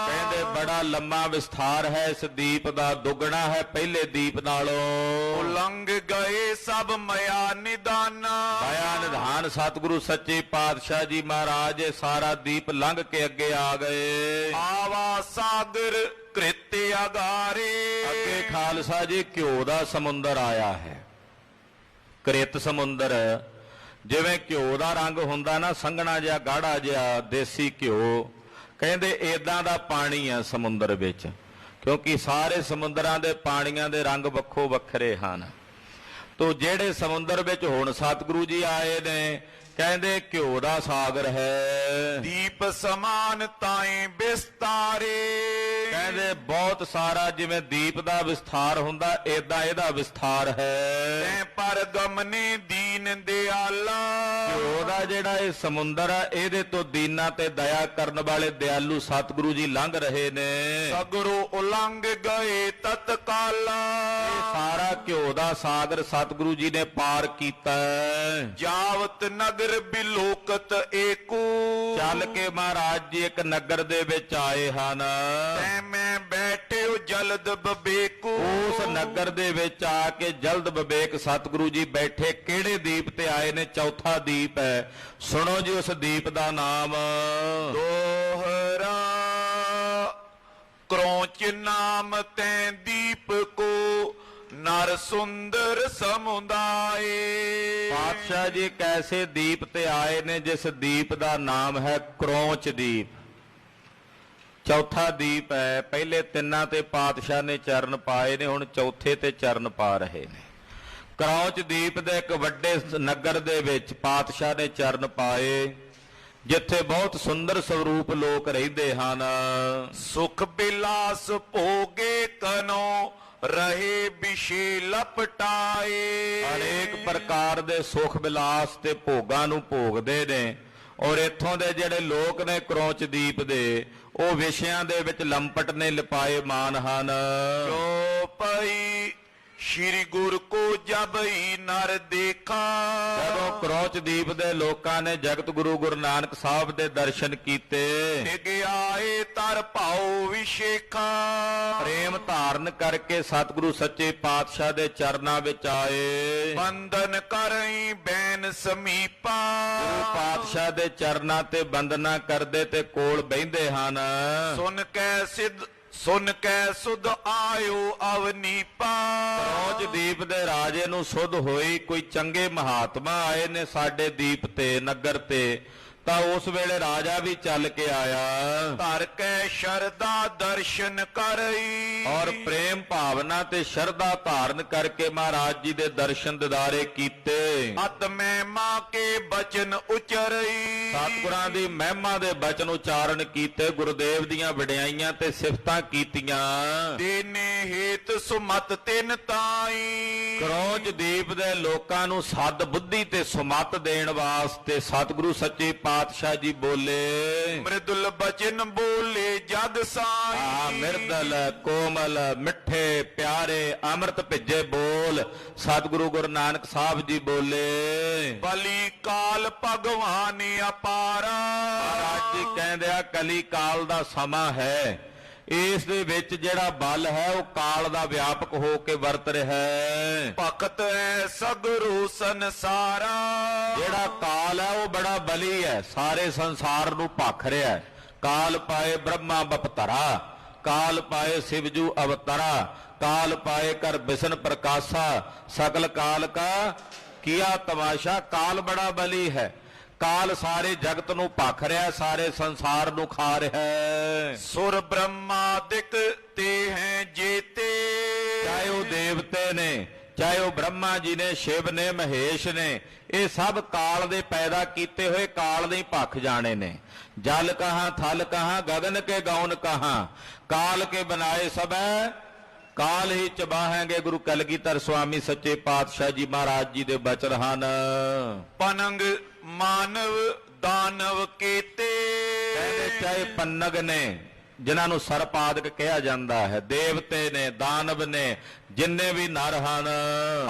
S1: ਕਹਿੰਦੇ ਬੜਾ ਲੰਮਾ ਵਿਸਥਾਰ ਹੈ ਇਸ ਦੀਪ ਦਾ, ਦੁੱਗਣਾ ਹੈ ਪਹਿਲੇ ਦੀਪ ਨਾਲੋਂ।
S2: ਉਲੰਘ ਗਏ ਸਭ ਮਾਇਆ ਨਿਦਾਨਾ।
S1: ਮਾਇਆ ਨਿਧਾਨ ਸਤਿਗੁਰੂ ਸੱਚੇ ਪਾਤਸ਼ਾਹ ਜੀ ਮਹਾਰਾਜ ਇਹ ਸਾਰਾ ਦੀਪ ਲੰਘ ਕੇ ਅੱਗੇ ਆ ਗਏ।
S2: ਆਵਾ ਸਾਗਰ ਕ੍ਰਿਤ ਅਗਾਰੇ।
S1: ਅੱਗੇ ਖਾਲਸਾ ਜੀ ਘਿਓ ਦਾ ਸਮੁੰਦਰ ਆਇਆ ਹੈ। ਕ੍ਰਿਤ ਸਮੁੰਦਰ, ਜਿਵੇਂ ਘਿਓ ਦਾ ਰੰਗ ਹੁੰਦਾ ਨਾ, ਸੰਘਣਾ ਜਿਹਾ ਗਾੜਾ ਜਿਹਾ ਦੇਸੀ ਘਿਓ, ਕਹਿੰਦੇ ਏਦਾਂ ਦਾ ਪਾਣੀ ਆ ਸਮੁੰਦਰ ਵਿੱਚ। ਕਿਉਂਕਿ ਸਾਰੇ ਸਮੁੰਦਰਾਂ ਦੇ ਪਾਣੀਆਂ ਦੇ ਰੰਗ ਵੱਖੋ ਵੱਖਰੇ ਹਨ। ਤੋ ਜਿਹੜੇ ਸਮੁੰਦਰ ਵਿੱਚ ਹੁਣ ਸਤਿਗੁਰੂ ਜੀ ਆਏ ਨੇ ਕਹਿੰਦੇ ਘਿਓ ਦਾ ਸਾਗਰ ਹੈ।
S2: ਦੀਪ ਸਮਾਨ ਤਾਏ ਵਿਸਤਾਰੇ,
S1: ਕਹਿੰਦੇ ਬਹੁਤ ਸਾਰਾ ਜਿਵੇਂ ਦੀਪ ਦਾ ਵਿਸਥਾਰ ਹੁੰਦਾ ਏਦਾਂ ਇਹਦਾ ਵਿਸਥਾਰ ਹੈ।
S2: ਤੈਂ ਪਰ ਗਮਨੇ ਦੀਨ ਦਿਆਲਾ,
S1: ਘਿਓ ਦਾ ਜਿਹੜਾ ਇਹ ਸਮੁੰਦਰ ਆ ਇਹਦੇ ਤੋਂ ਦੀਨਾਂ ਤੇ ਦਇਆ ਕਰਨ ਵਾਲੇ ਦਿਆਲੂ ਸਤਿਗੁਰੂ ਜੀ ਲੰਘ ਰਹੇ ਨੇ।
S2: ਸਗਰੋ ਉਲੰਘ ਗਏ ਤਤਕਾਲਾ,
S1: ਇਹ ਸਾਰਾ ਘਿਓ ਦਾ ਸਾਗਰ ਸਤਿਗੁਰੂ ਜੀ ਨੇ ਪਾਰ ਕੀਤਾ।
S2: ਜਾਵਤ ਨਗਰ ਬਿਲੋਕਤ ਏਕੂ,
S1: ਚੱਲ ਕੇ ਮਹਾਰਾਜ ਜੀ ਇੱਕ ਨਗਰ ਦੇ ਵਿੱਚ ਆਏ ਹਨ।
S2: ਤੈ ਮੈਂ ਬੈਠਿਓ ਜਲਦ ਬਬੇਕੂ,
S1: ਉਸ ਨਗਰ ਦੇ ਵਿੱਚ ਆ ਕੇ ਜਲਦ ਵਿਵੇਕ ਸਤਿਗੁਰੂ ਜੀ ਬੈਠੇ। ਕਿਹੜੇ ਦੀਪ ਤੇ ਆਏ ਨੇ? ਚੌਥਾ ਦੀਪ ਹੈ। ਸੁਣੋ ਜੀ ਉਸ ਦੀਪ ਦਾ ਨਾਮ।
S2: ਦੋਹਰਾ ਕਰੋਚ ਨਾਮ ਤੈ ਦੀਪ ਕੋ, ਨਰ ਸੁੰਦਰ ਸਮੁਦਾਏ।
S1: ਪਾਤਸ਼ਾਹ ਜੀ ਕੈਸੇ ਦੀਪ ਤੇ ਆਏ ਨੇ ਜਿਸ ਦੀਪ ਦਾ ਨਾਮ ਹੈ ਕਰੋਚ ਦੀਪ। ਚੌਥਾ ਦੀਪ ਹੈ। ਪਹਿਲੇ ਤਿੰਨਾਂ ਤੇ ਪਾਤਸ਼ਾਹ ਨੇ ਚਰਨ ਪਾਏ ਨੇ, ਹੁਣ ਚੌਥੇ ਤੇ ਚਰਨ ਪਾ ਰਹੇ ਨੇ। ਕਰੌਚ ਦੀਪ ਦੇ ਇੱਕ ਵੱਡੇ ਨਗਰ ਦੇ ਵਿੱਚ ਪਾਤਸ਼ਾਹ ਨੇ ਚਰਨ ਪਾਏ, ਜਿੱਥੇ ਬਹੁਤ ਸੁੰਦਰ ਸਰੂਪ ਲੋਕ ਰਹਿੰਦੇ ਹਨ।
S2: ਸੁਖ ਬਿਲਾਸ ਭੋਗੇ ਕਨੋ, ਰਹੇ ਵਿਸ਼ੇ ਲਪਟਾਏ।
S1: ਅਨੇਕ ਪ੍ਰਕਾਰ ਦੇ ਸੁਖ ਬਿਲਾਸ ਤੇ ਭੋਗਾਂ ਨੂੰ ਭੋਗਦੇ ਨੇ। ਔਰ ਇੱਥੋਂ ਦੇ ਜਿਹੜੇ ਲੋਕ ਨੇ ਕਰੌਚ ਦੀਪ ਦੇ, ਉਹ ਵਿਸ਼ਿਆਂ ਦੇ ਵਿੱਚ ਲੰਪਟ ਨੇ, ਲਿਪਾਏ ਮਾਨ ਹਨ।
S2: ਜੋ ਪਈ ਸ਼੍ਰੀ ਗੁਰ ਕੋ ਜਬਈ ਨਰ ਦੇਖਾ,
S1: ਜਦੋਂ ਕਰੌਚ ਦੀਪ ਦੇ ਲੋਕਾਂ ਨੇ ਜਗਤ ਗੁਰੂ ਗੁਰੂ ਨਾਨਕ ਸਾਹਿਬ ਦੇ ਦਰਸ਼ਨ ਕੀਤੇ,
S2: ਟਿਕ ਆਏ ਤਰ ਭਾਉ ਵਿਸ਼ੇਖਾ।
S1: ਪ੍ਰੇਮ ਧਾਰਨ ਕਰਕੇ ਸਤਿਗੁਰੂ ਸੱਚੇ ਪਾਤਸ਼ਾਹ ਦੇ ਚਰਨਾਂ ਵਿੱਚ ਆਏ।
S2: ਬੰਧਨ ਕਰਈ ਬੈਨ ਸਮੀਪਾ,
S1: ਗੁਰੂ ਪਾਤਸ਼ਾਹ ਦੇ ਚਰਨਾਂ ਤੇ ਬੰਦਨਾ ਕਰਦੇ ਤੇ ਕੋਲ ਬਹਿੰਦੇ ਹਨ।
S2: ਸੁਨ ਕੈ ਸੁਧ ਆਇਓ ਅਵਨੀਪਾ।
S1: ਕਰੌਚ ਦੀਪ ਦੇ ਰਾਜੇ ਨੂੰ ਸੁਧ ਹੋਈ, ਕੋਈ ਚੰਗੇ ਮਹਾਤਮਾ ਆਏ ਨੇ ਸਾਡੇ ਦੀਪ ਤੇ, ਨਗਰ ਤੇ। ਤਾਂ ਉਸ ਵੇਲੇ ਰਾਜਾ ਵੀ ਚੱਲ ਕੇ ਆਇਆ।
S2: ਧਰ ਕੈ ਸ਼ਰਧਾ ਦਰਸ਼ਨ ਕਰਈ,
S1: ਔਰ ਪ੍ਰੇਮ ਭਾਵਨਾ ਤੇ ਸ਼ਰਧਾ ਧਾਰਨ ਕਰਕੇ ਮਹਾਰਾਜ ਜੀ ਦੇ ਦਰਸ਼ਨ ਦਿਦਾਰੇ ਕੀਤੇ।
S2: ਅਤ ਮਹਿਮਾ ਕੇ ਬਚਨ ਉਚਰਈ,
S1: ਸਤਿਗੁਰਾਂ ਦੀ ਮਹਿਮਾ ਦੇ ਬਚਨ ਉਚਾਰਨ ਕੀਤੇ। ਗੁਰਦੇਵ ਦੀਆਂ ਵਡਿਆਈਆਂ ਤੇ ਸਿਫਤਾਂ ਕੀਤੀਆਂ।
S2: ਦੇਨੇ ਹੇਤ ਸੁਮਤ ਤਿਨ ਤਾਈ,
S1: ਕਰੌਚ ਦੀਪ ਦੇ ਲੋਕਾਂ ਨੂੰ ਸਦ ਬੁੱਧੀ ਤੇ ਸੁਮਤ ਦੇਣ ਵਾਸਤੇ ਸਤਿਗੁਰੂ ਸੱਚੇ ਪਾਤਸ਼ਾਹ ਜੀ ਬੋਲੇ।
S2: ਮ੍ਰਿਦੁਲ ਬਚਨ ਬੋਲੇ ਜਗ ਸਾਈ,
S1: ਮਿਰਦਲ ਕੋਮਲ ਮਿੱਠੇ ਪਿਆਰੇ ਅੰਮ੍ਰਿਤ ਭਿੱਜੇ ਬੋਲ ਸਤਿਗੁਰੂ ਗੁਰੂ ਨਾਨਕ ਸਾਹਿਬ ਜੀ ਬੋਲੇ।
S2: ਬਲੀ ਕਾਲ ਭਗਵਾਨ ਅਪਾਰਾ,
S1: ਮਹਾਰਾਜ ਜੀ ਕਹਿੰਦੇ ਆ ਕਲੀ ਕਾਲ ਦਾ ਸਮਾਂ ਹੈ। ਇਸ ਦੇ ਵਿੱਚ ਜਿਹੜਾ ਬਲ ਹੈ ਉਹ ਕਾਲ ਦਾ ਵਿਆਪਕ ਹੋ ਕੇ ਵਰਤ ਰਿਹਾ ਹੈ।
S2: ਭਗਤ ਹੈ ਸਗਰੂ ਸੰਸਾਰਾ,
S1: ਜਿਹੜਾ ਕਾਲ ਹੈ ਉਹ ਬੜਾ ਬਲੀ ਹੈ, ਸਾਰੇ ਸੰਸਾਰ ਨੂੰ ਭਖ ਰਿਹਾ ਹੈ। ਕਾਲ ਪਾਏ ਬ੍ਰਹਮਾ ਬਪਤਰਾ, ਕਾਲ ਪਾਏ ਸਿਵਜੂ ਅਵਤਰਾ, ਕਾਲ ਪਾਏ ਕਰ ਬਿਸ਼ਨ ਪ੍ਰਕਾਸ਼ਾ, ਸਕਲ ਕਾਲ ਕਾ ਕੀਆ ਤਮਾਸ਼ਾ। ਕਾਲ ਬੜਾ ਬਲੀ ਹੈ। ਕਾਲ ਸਾਰੇ ਜਗਤ ਨੂੰ ਭਖ ਰਿਹਾ, ਸਾਰੇ ਸੰਸਾਰ ਨੂੰ ਖਾ ਰਿਹਾ ਹੈ।
S2: ਸੁਰ ਬ੍ਰਹਮਾਦਿਕ ਤੇ ਹੈ ਜੇਤੇ,
S1: ਚਾਹੇ ਉਹ ਦੇਵਤੇ ਨੇ, ਚਾਹੇ ਉਹ ਬ੍ਰਹਮਾ ਜੀ ਨੇ, ਸ਼ਿਵ ਨੇ, ਮਹੇਸ਼ ਨੇ, ਇਹ ਸਭ ਕਾਲ ਦੇ ਪੈਦਾ ਕੀਤੇ ਹੋਏ ਕਾਲ ਦੇ ਹੀ ਭਖ ਜਾਣੇ ਨੇ। ਜਲ ਕਹਾਂ ਥਲ ਕਹਾਂ ਗगन के गौन कहाँ, काल के बनाए सब ਕਾਲ ਹੀ ਚਬਾਹਾਂਗੇ। ਗੁਰੂ ਕਲਗੀਧਰ ਸਵਾਮੀ ਸੱਚੇ ਪਾਤਸ਼ਾਹ ਜੀ ਮਹਾਰਾਜ ਜੀ ਦੇ ਬਚਨ ਹਨ।
S2: ਪਨੰਗ ਮਾਨਵ ਦਾਨਵ ਕੀਤੇ,
S1: ਕਹਿੰਦੇ ਚਾਹੇ ਪੰਨਗ ਨੇ ਜਿਨ੍ਹਾਂ ਨੂੰ ਸਰਪਾਦਕ ਕਿਹਾ ਜਾਂਦਾ ਹੈ, ਦੇਵਤੇ ਨੇ, ਦਾਨਵ ਨੇ, ਜਿੰਨੇ ਵੀ ਨਰ ਹਨ।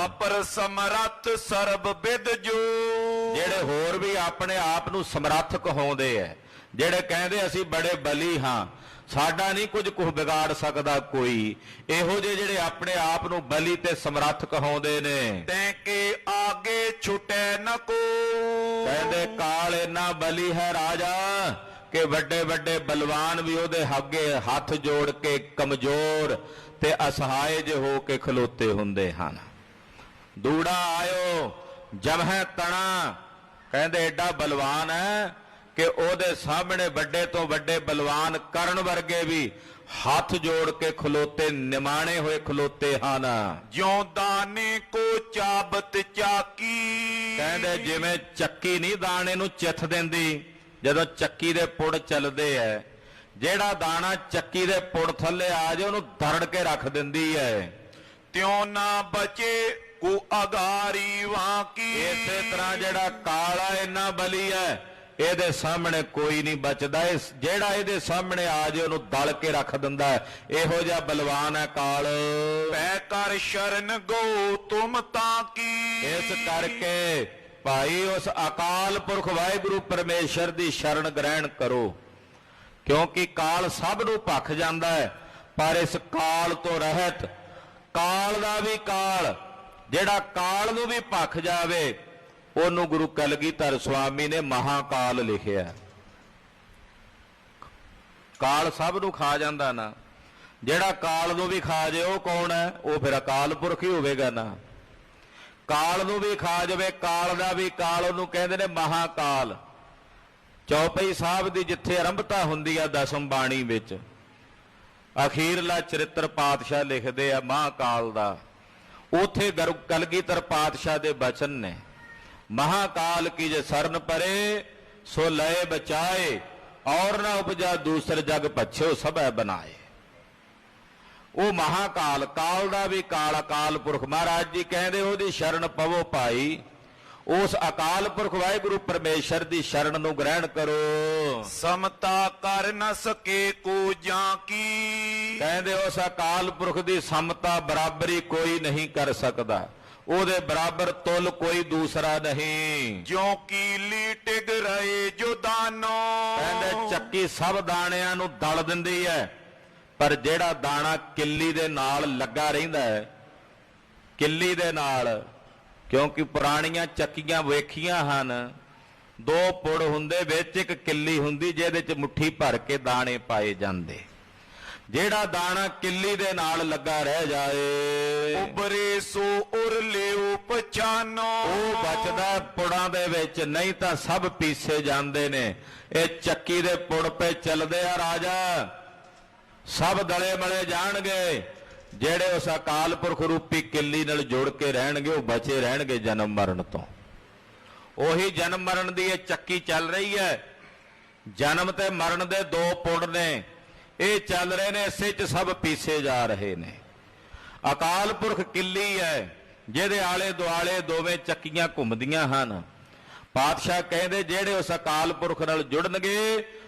S2: ਅਪਰ ਸਮਰੱਥ ਸਰਬ ਵਿਦ ਜੋ,
S1: ਜਿਹੜੇ ਹੋਰ ਵੀ ਆਪਣੇ ਆਪ ਨੂੰ ਸਮਰੱਥ ਕਹਾਉਂਦੇ ਐ, ਜਿਹੜੇ ਕਹਿੰਦੇ ਅਸੀਂ ਬੜੇ ਬਲੀ ਹਾਂ, ਸਾਡਾ ਨਹੀਂ ਕੁਝ ਵਿਗਾੜ ਸਕਦਾ ਕੋਈ, ਇਹੋ ਜਿਹੇ ਜਿਹੜੇ ਆਪਣੇ ਆਪ ਨੂੰ ਬਲੀ ਤੇ ਸਮਰੱਥ ਕਹਾਉਂਦੇ ਨੇ।
S2: ਤੈਂ ਕੇ ਆਗੇ ਛੁਟੈ ਨ ਕੋ,
S1: ਕਹਿੰਦੇ ਕਾਲ ਇੰਨਾ ਬਲੀ ਹੈ ਰਾਜਾ ਕਿ ਵੱਡੇ ਵੱਡੇ ਬਲਵਾਨ ਵੀ ਉਹਦੇ ਅੱਗੇ ਹੱਥ ਜੋੜ ਕੇ ਕਮਜ਼ੋਰ ਤੇ ਅਸਹਾਏ ਜਿਹੇ ਹੋ ਕੇ ਖਲੋਤੇ ਹੁੰਦੇ ਹਨ। ਦੂੜਾ ਆਇਓ ਜਮਹਿ ਤਣਾ, ਕਹਿੰਦੇ ਐਡਾ ਬਲਵਾਨ ਹੈ ਕਿ ਉਹਦੇ ਸਾਹਮਣੇ ਵੱਡੇ ਤੋਂ ਵੱਡੇ ਬਲਵਾਨ ਕਰਨ ਵਰਗੇ ਵੀ ਹੱਥ ਜੋੜ ਕੇ ਖਲੋਤੇ, ਨਿਮਾਣੇ ਹੋਏ ਖਲੋਤੇ ਹਨ।
S2: ਜਿਉਂ ਦਾਨੇ ਕੋ ਚਾਬਤ ਚਾਕੀ,
S1: ਕਹਿੰਦੇ ਜਿਵੇਂ ਚੱਕੀ ਨਹੀਂ ਦਾਣੇ ਨੂੰ ਚਿੱਥ ਦਿੰਦੀ, ਜਦੋਂ ਚੱਕੀ ਦੇ ਪੁੜ ਚੱਲਦੇ ਐ, ਜਿਹੜਾ ਦਾਣਾ ਚੱਕੀ ਦੇ ਪੁੜ ਥੱਲੇ ਆ ਜਾਏ ਉਹਨੂੰ ਧਰੜ ਕੇ ਰੱਖ ਦਿੰਦੀ ਐ।
S2: ਤਿਉ ਨਾ ਬਚੇ ਕੋ ਅਗਾਰੀ ਵਾਕੀ,
S1: ਇਸੇ ਤਰ੍ਹਾਂ ਜਿਹੜਾ ਕਾਲਾ ਇੰਨਾ ਬਲੀ ਐ, ਇਹਦੇ ਸਾਹਮਣੇ ਕੋਈ ਨਹੀਂ ਬਚਦਾ। ਜਿਹੜਾ ਇਹਦੇ ਸਾਹਮਣੇ ਆ ਜੇ ਉਹਨੂੰ ਦਲ ਕੇ ਰੱਖ ਦਿੰਦਾ। ਇਹੋ ਜਿਹਾ ਬਲਵਾਨ ਹੈ ਕਾਲ।
S2: ਪੈ ਕਰ ਸ਼ਰਨ ਗੋ ਤੁਮ ਤਾਂ ਕੀ,
S1: ਇਸ ਕਰਕੇ ਭਾਈ ਉਸ ਅਕਾਲ ਪੁਰਖ ਵਾਹਿਗੁਰੂ ਪਰਮੇਸ਼ਰ ਦੀ ਸ਼ਰਨ ਗ੍ਰਹਿਣ ਕਰੋ, ਕਿਉਂਕਿ ਕਾਲ ਸਭ ਨੂੰ ਭਖ ਜਾਂਦਾ ਹੈ, ਪਰ ਇਸ ਕਾਲ ਤੋਂ ਰਹਿਤ, ਕਾਲ ਦਾ ਵੀ ਕਾਲ, ਜਿਹੜਾ ਕਾਲ ਨੂੰ ਵੀ ਭਖ ਜਾਵੇ, ਉਹਨੂੰ ਗੁਰੂ ਕਲਗੀਧਰ ਸਵਾਮੀ ਨੇ ਮਹਾਕਾਲ ਲਿਖਿਆ। ਕਾਲ ਸਭ ਨੂੰ ਖਾ ਜਾਂਦਾ ਨਾ, ਜਿਹੜਾ ਕਾਲ ਨੂੰ ਵੀ ਖਾ ਜੇ ਉਹ ਕੌਣ ਹੈ? ਉਹ ਫਿਰ ਅਕਾਲ ਪੁਰਖ ਹੀ ਹੋਵੇਗਾ ਨਾ। ਕਾਲ ਨੂੰ ਵੀ ਖਾ ਜਾਵੇ, ਕਾਲ ਦਾ ਵੀ ਕਾਲ, ਉਹਨੂੰ ਕਹਿੰਦੇ ਨੇ ਮਹਾਕਾਲ। ਚੌਪਈ ਸਾਹਿਬ ਦੀ ਜਿੱਥੇ ਆਰੰਭਤਾ ਹੁੰਦੀ ਆ ਦਸਮ ਬਾਣੀ ਵਿੱਚ, ਅਖੀਰਲਾ ਚਰਿੱਤਰ ਪਾਤਸ਼ਾਹ ਲਿਖਦੇ ਆ ਮਹਾਕਾਲ ਦਾ, ਉਥੇ ਕਲਗੀਧਰ ਪਾਤਸ਼ਾਹ ਦੇ ਬਚਨ ਨੇ, महाकाल की जे शरण परे सो लय बचाए, और ना उपजा दूसर जग पछो सब बनाए। वो महाकाल, काल दा भी काल, अकाल पुरख महाराज जी कहते ओदी शरण पवो भाई, उस अकाल पुरख वाहिगुरु परमेश्वर दी शरण नूं ग्रहण करो।
S2: समता कर न सके को जाकी,
S1: कहते उस अकाल पुरख दी समता बराबरी कोई नहीं कर सकता, ਉਹਦੇ ਬਰਾਬਰ ਤੁਲ ਕੋਈ ਦੂਸਰਾ ਨਹੀਂ।
S2: ਜਿਉਂ ਕੀਲੀ ਟਿਗ ਰਹੇ ਜੋ ਦਾਨੋ,
S1: ਕਹਿੰਦੇ ਚੱਕੀ ਸਭ ਦਾਣਿਆਂ ਨੂੰ ਦਲ ਦਿੰਦੀ ਹੈ, ਪਰ ਜਿਹੜਾ ਦਾਣਾ ਕਿੱਲੀ ਦੇ ਨਾਲ ਲੱਗਾ ਰਹਿੰਦਾ ਹੈ, ਕਿੱਲੀ ਦੇ ਨਾਲ, ਕਿਉਂਕਿ ਪੁਰਾਣੀਆਂ ਚੱਕੀਆਂ ਵੇਖੀਆਂ ਹਨ, ਦੋ ਪੁੜ ਹੁੰਦੇ, ਵਿੱਚ ਇੱਕ ਕਿੱਲੀ ਹੁੰਦੀ ਜਿਹਦੇ ਚ ਮੁੱਠੀ ਭਰ ਕੇ ਦਾਣੇ ਪਾਏ ਜਾਂਦੇ। ਜਿਹੜਾ ਦਾਣਾ ਕਿੱਲੀ ਦੇ ਨਾਲ ਲੱਗਾ ਰਹਿ ਜਾਏ,
S2: ਉਬਰੇ ਸੋ ਉਰ ਲਿਓ ਪਛਾਨੋ,
S1: ਉਹ ਬਚਦਾ ਪੁੜਾਂ ਦੇ ਵਿੱਚ, ਨਹੀਂ ਤਾਂ ਸਭ ਪੀਸੇ ਜਾਂਦੇ ਨੇ। ਇਹ ਚੱਕੀ ਦੇ ਪੁੜ ਪੇ ਚੱਲਦੇ ਆ ਰਾਜਾ, ਸਭ ਦਲੇ ਮਲੇ ਜਾਣਗੇ। ਜਿਹੜੇ ਉਸ ਅਕਾਲ ਪੁਰਖ ਰੂਪੀ ਕਿੱਲੀ ਨਾਲ ਜੁੜ ਕੇ ਰਹਿਣਗੇ ਉਹ ਬਚੇ ਰਹਿਣਗੇ ਜਨਮ ਮਰਨ ਤੋਂ। ਉਹੀ ਜਨਮ ਮਰਨ ਦੀ ਇਹ ਚੱਕੀ ਚੱਲ ਰਹੀ ਹੈ। ਜਨਮ ਤੇ ਮਰਨ ਦੇ ਦੋ ਪੁੜ ਨੇ, ਇਹ ਚੱਲ ਰਹੇ ਨੇ, ਇਸੇ ਚ ਸਭ ਪੀਸੇ ਜਾ ਰਹੇ ਨੇ। ਅਕਾਲ ਪੁਰਖ ਕਿੱਲੀ ਹੈ ਜਿਹਦੇ ਆਲੇ ਦੁਆਲੇ ਦੋਵੇਂ ਚੱਕੀਆਂ ਘੁੰਮਦੀਆਂ ਹਨ। ਪਾਤਸ਼ਾਹ ਕਹਿੰਦੇ ਜਿਹੜੇ ਉਸ ਅਕਾਲ ਪੁਰਖ ਨਾਲ ਜੁੜਨਗੇ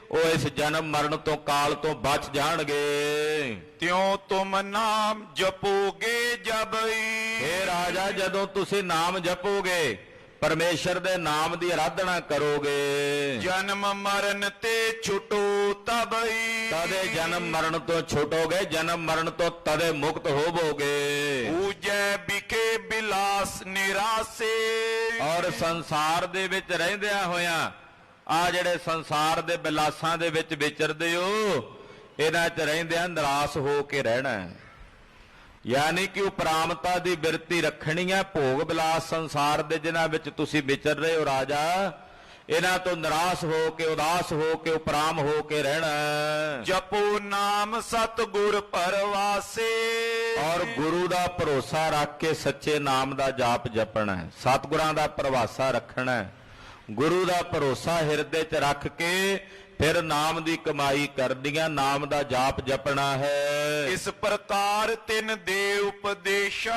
S1: ਉਹ ਇਸ ਜਨਮ ਮਰਨ ਤੋਂ, ਕਾਲ ਤੋਂ ਬਚ ਜਾਣਗੇ।
S2: ਤਿਉ ਤੁਮ ਨਾਮ ਜਪੋਗੇ ਜਬਈ,
S1: ਇਹ ਰਾਜਾ ਜਦੋਂ ਤੁਸੀਂ ਨਾਮ ਜਪੋਗੇ, ਪਰਮੇਸ਼ਰ ਦੇ ਨਾਮ ਦੀ ਆਰਾਧਨਾ ਕਰੋਗੇ,
S2: ਜਨਮ ਮਰਨ ਤੇ ਛੁਟੋ ਤਬਈ,
S1: ਤਦੇ ਜਨਮ ਮਰਨ ਤੋਂ ਛੁਟੋਗੇ, ਜਨਮ ਮਰਨ ਤੋਂ ਤਦੇ ਮੁਕਤ ਹੋਵੋਗੇ।
S2: ਪੂਜੈ ਵਿਖੇ ਬਿਲਾਸ ਨਿਰਾਸੇ,
S1: ਔਰ ਸੰਸਾਰ ਦੇ ਵਿੱਚ ਰਹਿੰਦਿਆਂ ਹੋਇਆਂ ਆ ਜਿਹੜੇ ਸੰਸਾਰ ਦੇ ਬਿਲਾਸਾਂ ਦੇ ਵਿੱਚ ਵਿਚਰਦੇ ਹੋ, ਇਹਨਾਂ 'ਚ ਰਹਿੰਦਿਆਂ ਨਿਰਾਸ ਹੋ ਕੇ ਰਹਿਣਾ, ਯਾਨੀ ਕਿ ਉਪਰਾਮਤਾ ਦੀ ਬਿਰਤੀ ਰੱਖਣੀ ਹੈ। ਭੋਗ ਬਿਲਾਸ ਸੰਸਾਰ ਦੇ ਜਿਨ੍ਹਾਂ ਵਿੱਚ ਤੁਸੀਂ ਵਿਚਰ ਰਹੇ ਹੋ ਰਾਜਾ, ਇਹਨਾਂ ਤੋਂ ਨਿਰਾਸ਼ ਹੋ ਕੇ, ਉਦਾਸ ਹੋ ਕੇ, ਉਪਰਾਮ ਹੋ ਕੇ ਰਹਿਣਾ।
S2: ਜਪੋ ਨਾਮ ਸਤਿਗੁਰ ਪਰਵਾਸੇ,
S1: ਔਰ ਗੁਰੂ ਦਾ ਭਰੋਸਾ ਰੱਖ ਕੇ ਸੱਚੇ ਨਾਮ ਦਾ ਜਾਪ ਜਪਣਾ ਹੈ, ਸਤਿਗੁਰਾਂ ਦਾ ਪ੍ਰਵਾਸਾ ਰੱਖਣਾ ਹੈ, ਗੁਰੂ ਦਾ ਭਰੋਸਾ ਹਿਰਦੇ 'ਚ ਰੱਖ ਕੇ ਫਿਰ ਨਾਮ ਦੀ ਕਮਾਈ ਕਰਨੀਆਂ, ਨਾਮ ਦਾ ਜਾਪ ਜਪਣਾ ਹੈ।
S2: ਇਸ ਪ੍ਰਕਾਰ ਤਿੰਨ ਦੇ ਉਪਦੇਸ਼ਾ,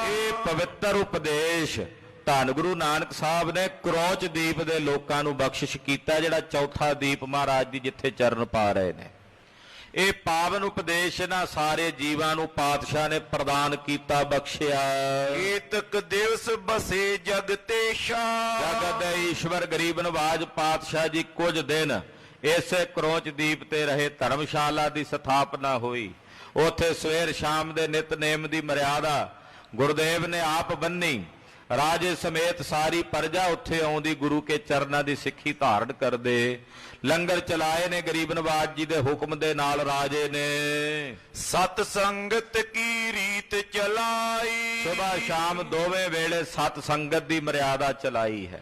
S1: ਇਹ ਪਵਿੱਤਰ ਉਪਦੇਸ਼ ਧੰਨ ਗੁਰੂ ਨਾਨਕ ਸਾਹਿਬ ਨੇ ਕਰੋਚ ਦੀਪ ਦੇ ਲੋਕਾਂ ਨੂੰ ਬਖਸ਼ਿਸ਼ ਕੀਤਾ, ਜਿਹੜਾ ਚੌਥਾ ਦੀਪ ਮਹਾਰਾਜ ਦੀ ਜਿੱਥੇ ਚਰਨ ਪਾ ਰਹੇ ਨੇ। ਇਹ ਪਾਵਨ ਉਪਦੇਸ਼ ਇਹਨਾਂ ਸਾਰੇ ਜੀਵਾਂ ਨੂੰ ਪਾਤਸ਼ਾਹ ਨੇ ਪ੍ਰਦਾਨ ਕੀਤਾ, ਬਖਸ਼ਿਆ।
S2: ਏਤਕ ਦਿਵਸ ਬਸੇ ਜਗਤੇਸ਼ਾ,
S1: ਜਗਤ ਦੇ ਈਸ਼ਵਰ ਗਰੀਬ ਨਵਾਜ ਪਾਤਸ਼ਾਹ ਜੀ ਕੁਝ ਦਿਨ ਇਸੇ ਕਰੋਚ ਦੀਪ ਤੇ ਰਹੇ। ਧਰਮਸ਼ਾਲਾ ਦੀ ਸਥਾਪਨਾ ਹੋਈ, ਉੱਥੇ ਸਵੇਰ ਸ਼ਾਮ ਦੇ ਨਿਤਨੇਮ ਦੀ ਮਰਿਆਦਾ ਗੁਰਦੇਵ ਨੇ ਆਪ ਬੰਨੀ। ਰਾਜੇ ਸਮੇਤ ਸਾਰੀ ਪ੍ਰਜਾ ਉੱਥੇ ਆਉਂਦੀ, ਗੁਰੂ ਕੇ ਚਰਨਾਂ ਦੀ ਸਿੱਖੀ ਧਾਰਨ ਕਰਦੇ। ਲੰਗਰ ਚਲਾਏ ਨੇ ਗਰੀਬ ਨਵਾਜ ਜੀ ਦੇ ਹੁਕਮ ਦੇ ਨਾਲ ਰਾਜੇ ਨੇ।
S2: ਸਤ ਸੰਗਤ ਕੀ ਰੀਤ ਚਲਾਈ,
S1: ਸੁਬਹ ਸ਼ਾਮ ਦੋਵੇਂ ਵੇਲੇ ਸਤ ਸੰਗਤ ਦੀ ਮਰਿਆਦਾ ਚਲਾਈ ਹੈ।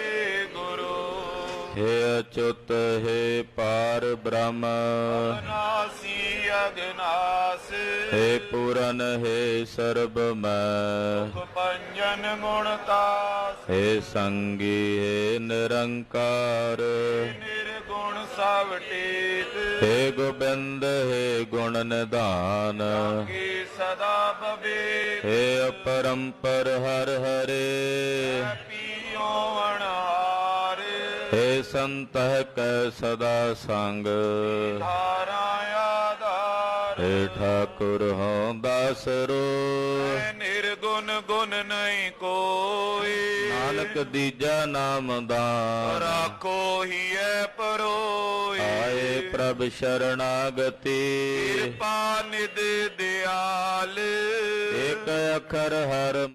S1: ਹੈ ਪਾਰ ਬ੍ਰਹਮ
S2: ਅਨਾਸੀ ਅਗਨਾਸ
S1: ਹੈ ਪੂਰਨ ਹੈ ਸਰਬ ਮੈਂ
S2: ਸੁਖ ਪੰਜਨ ਗੁਣਤਾਸ
S1: ਹੈ ਸੰਗੀ ਹੈ ਨਿਰੰਕਾਰ
S2: ਨਿਰਗੁਣ ਸਭ ਟੇਕ
S1: ਹੈ ਗੋਬਿੰਦ ਹੈ ਗੁਣ ਨਿਧਾਨ
S2: ਕੀ ਸਦਾ ਬਵੇਕ
S1: ਹੈ ਅਪਰੰਪਰ ਹਰ ਹਰੇ
S2: ਪੀਓ ਅਣਹਾਰ
S1: ਹੈ ਸੰਤਹਿ ਕੈ ਸਦਾ ਸੰਗ
S2: ਧਾਰਾ ਆਧਾਰ
S1: ਹੈ ਠਾਕੁਰ ਹਉ ਦਾਸਰੋ
S2: ਨਿਰਗੁਣ ਗੁਣ ਨਹੀਂ ਕੋਈ
S1: ਨਾਨਕ ਦੀਜਾ ਨਾਮ ਦਾਨ
S2: ਰਾਖੋ ਹੀਐ ਪਰੋਈ
S1: ਆਏ ਪ੍ਰਭ ਸ਼ਰਣਾਗਤੀ
S2: ਕਿਰਪਾ ਨਿਧ ਦਿਆਲ
S1: ਏਕ ਅੱਖਰ ਹਰ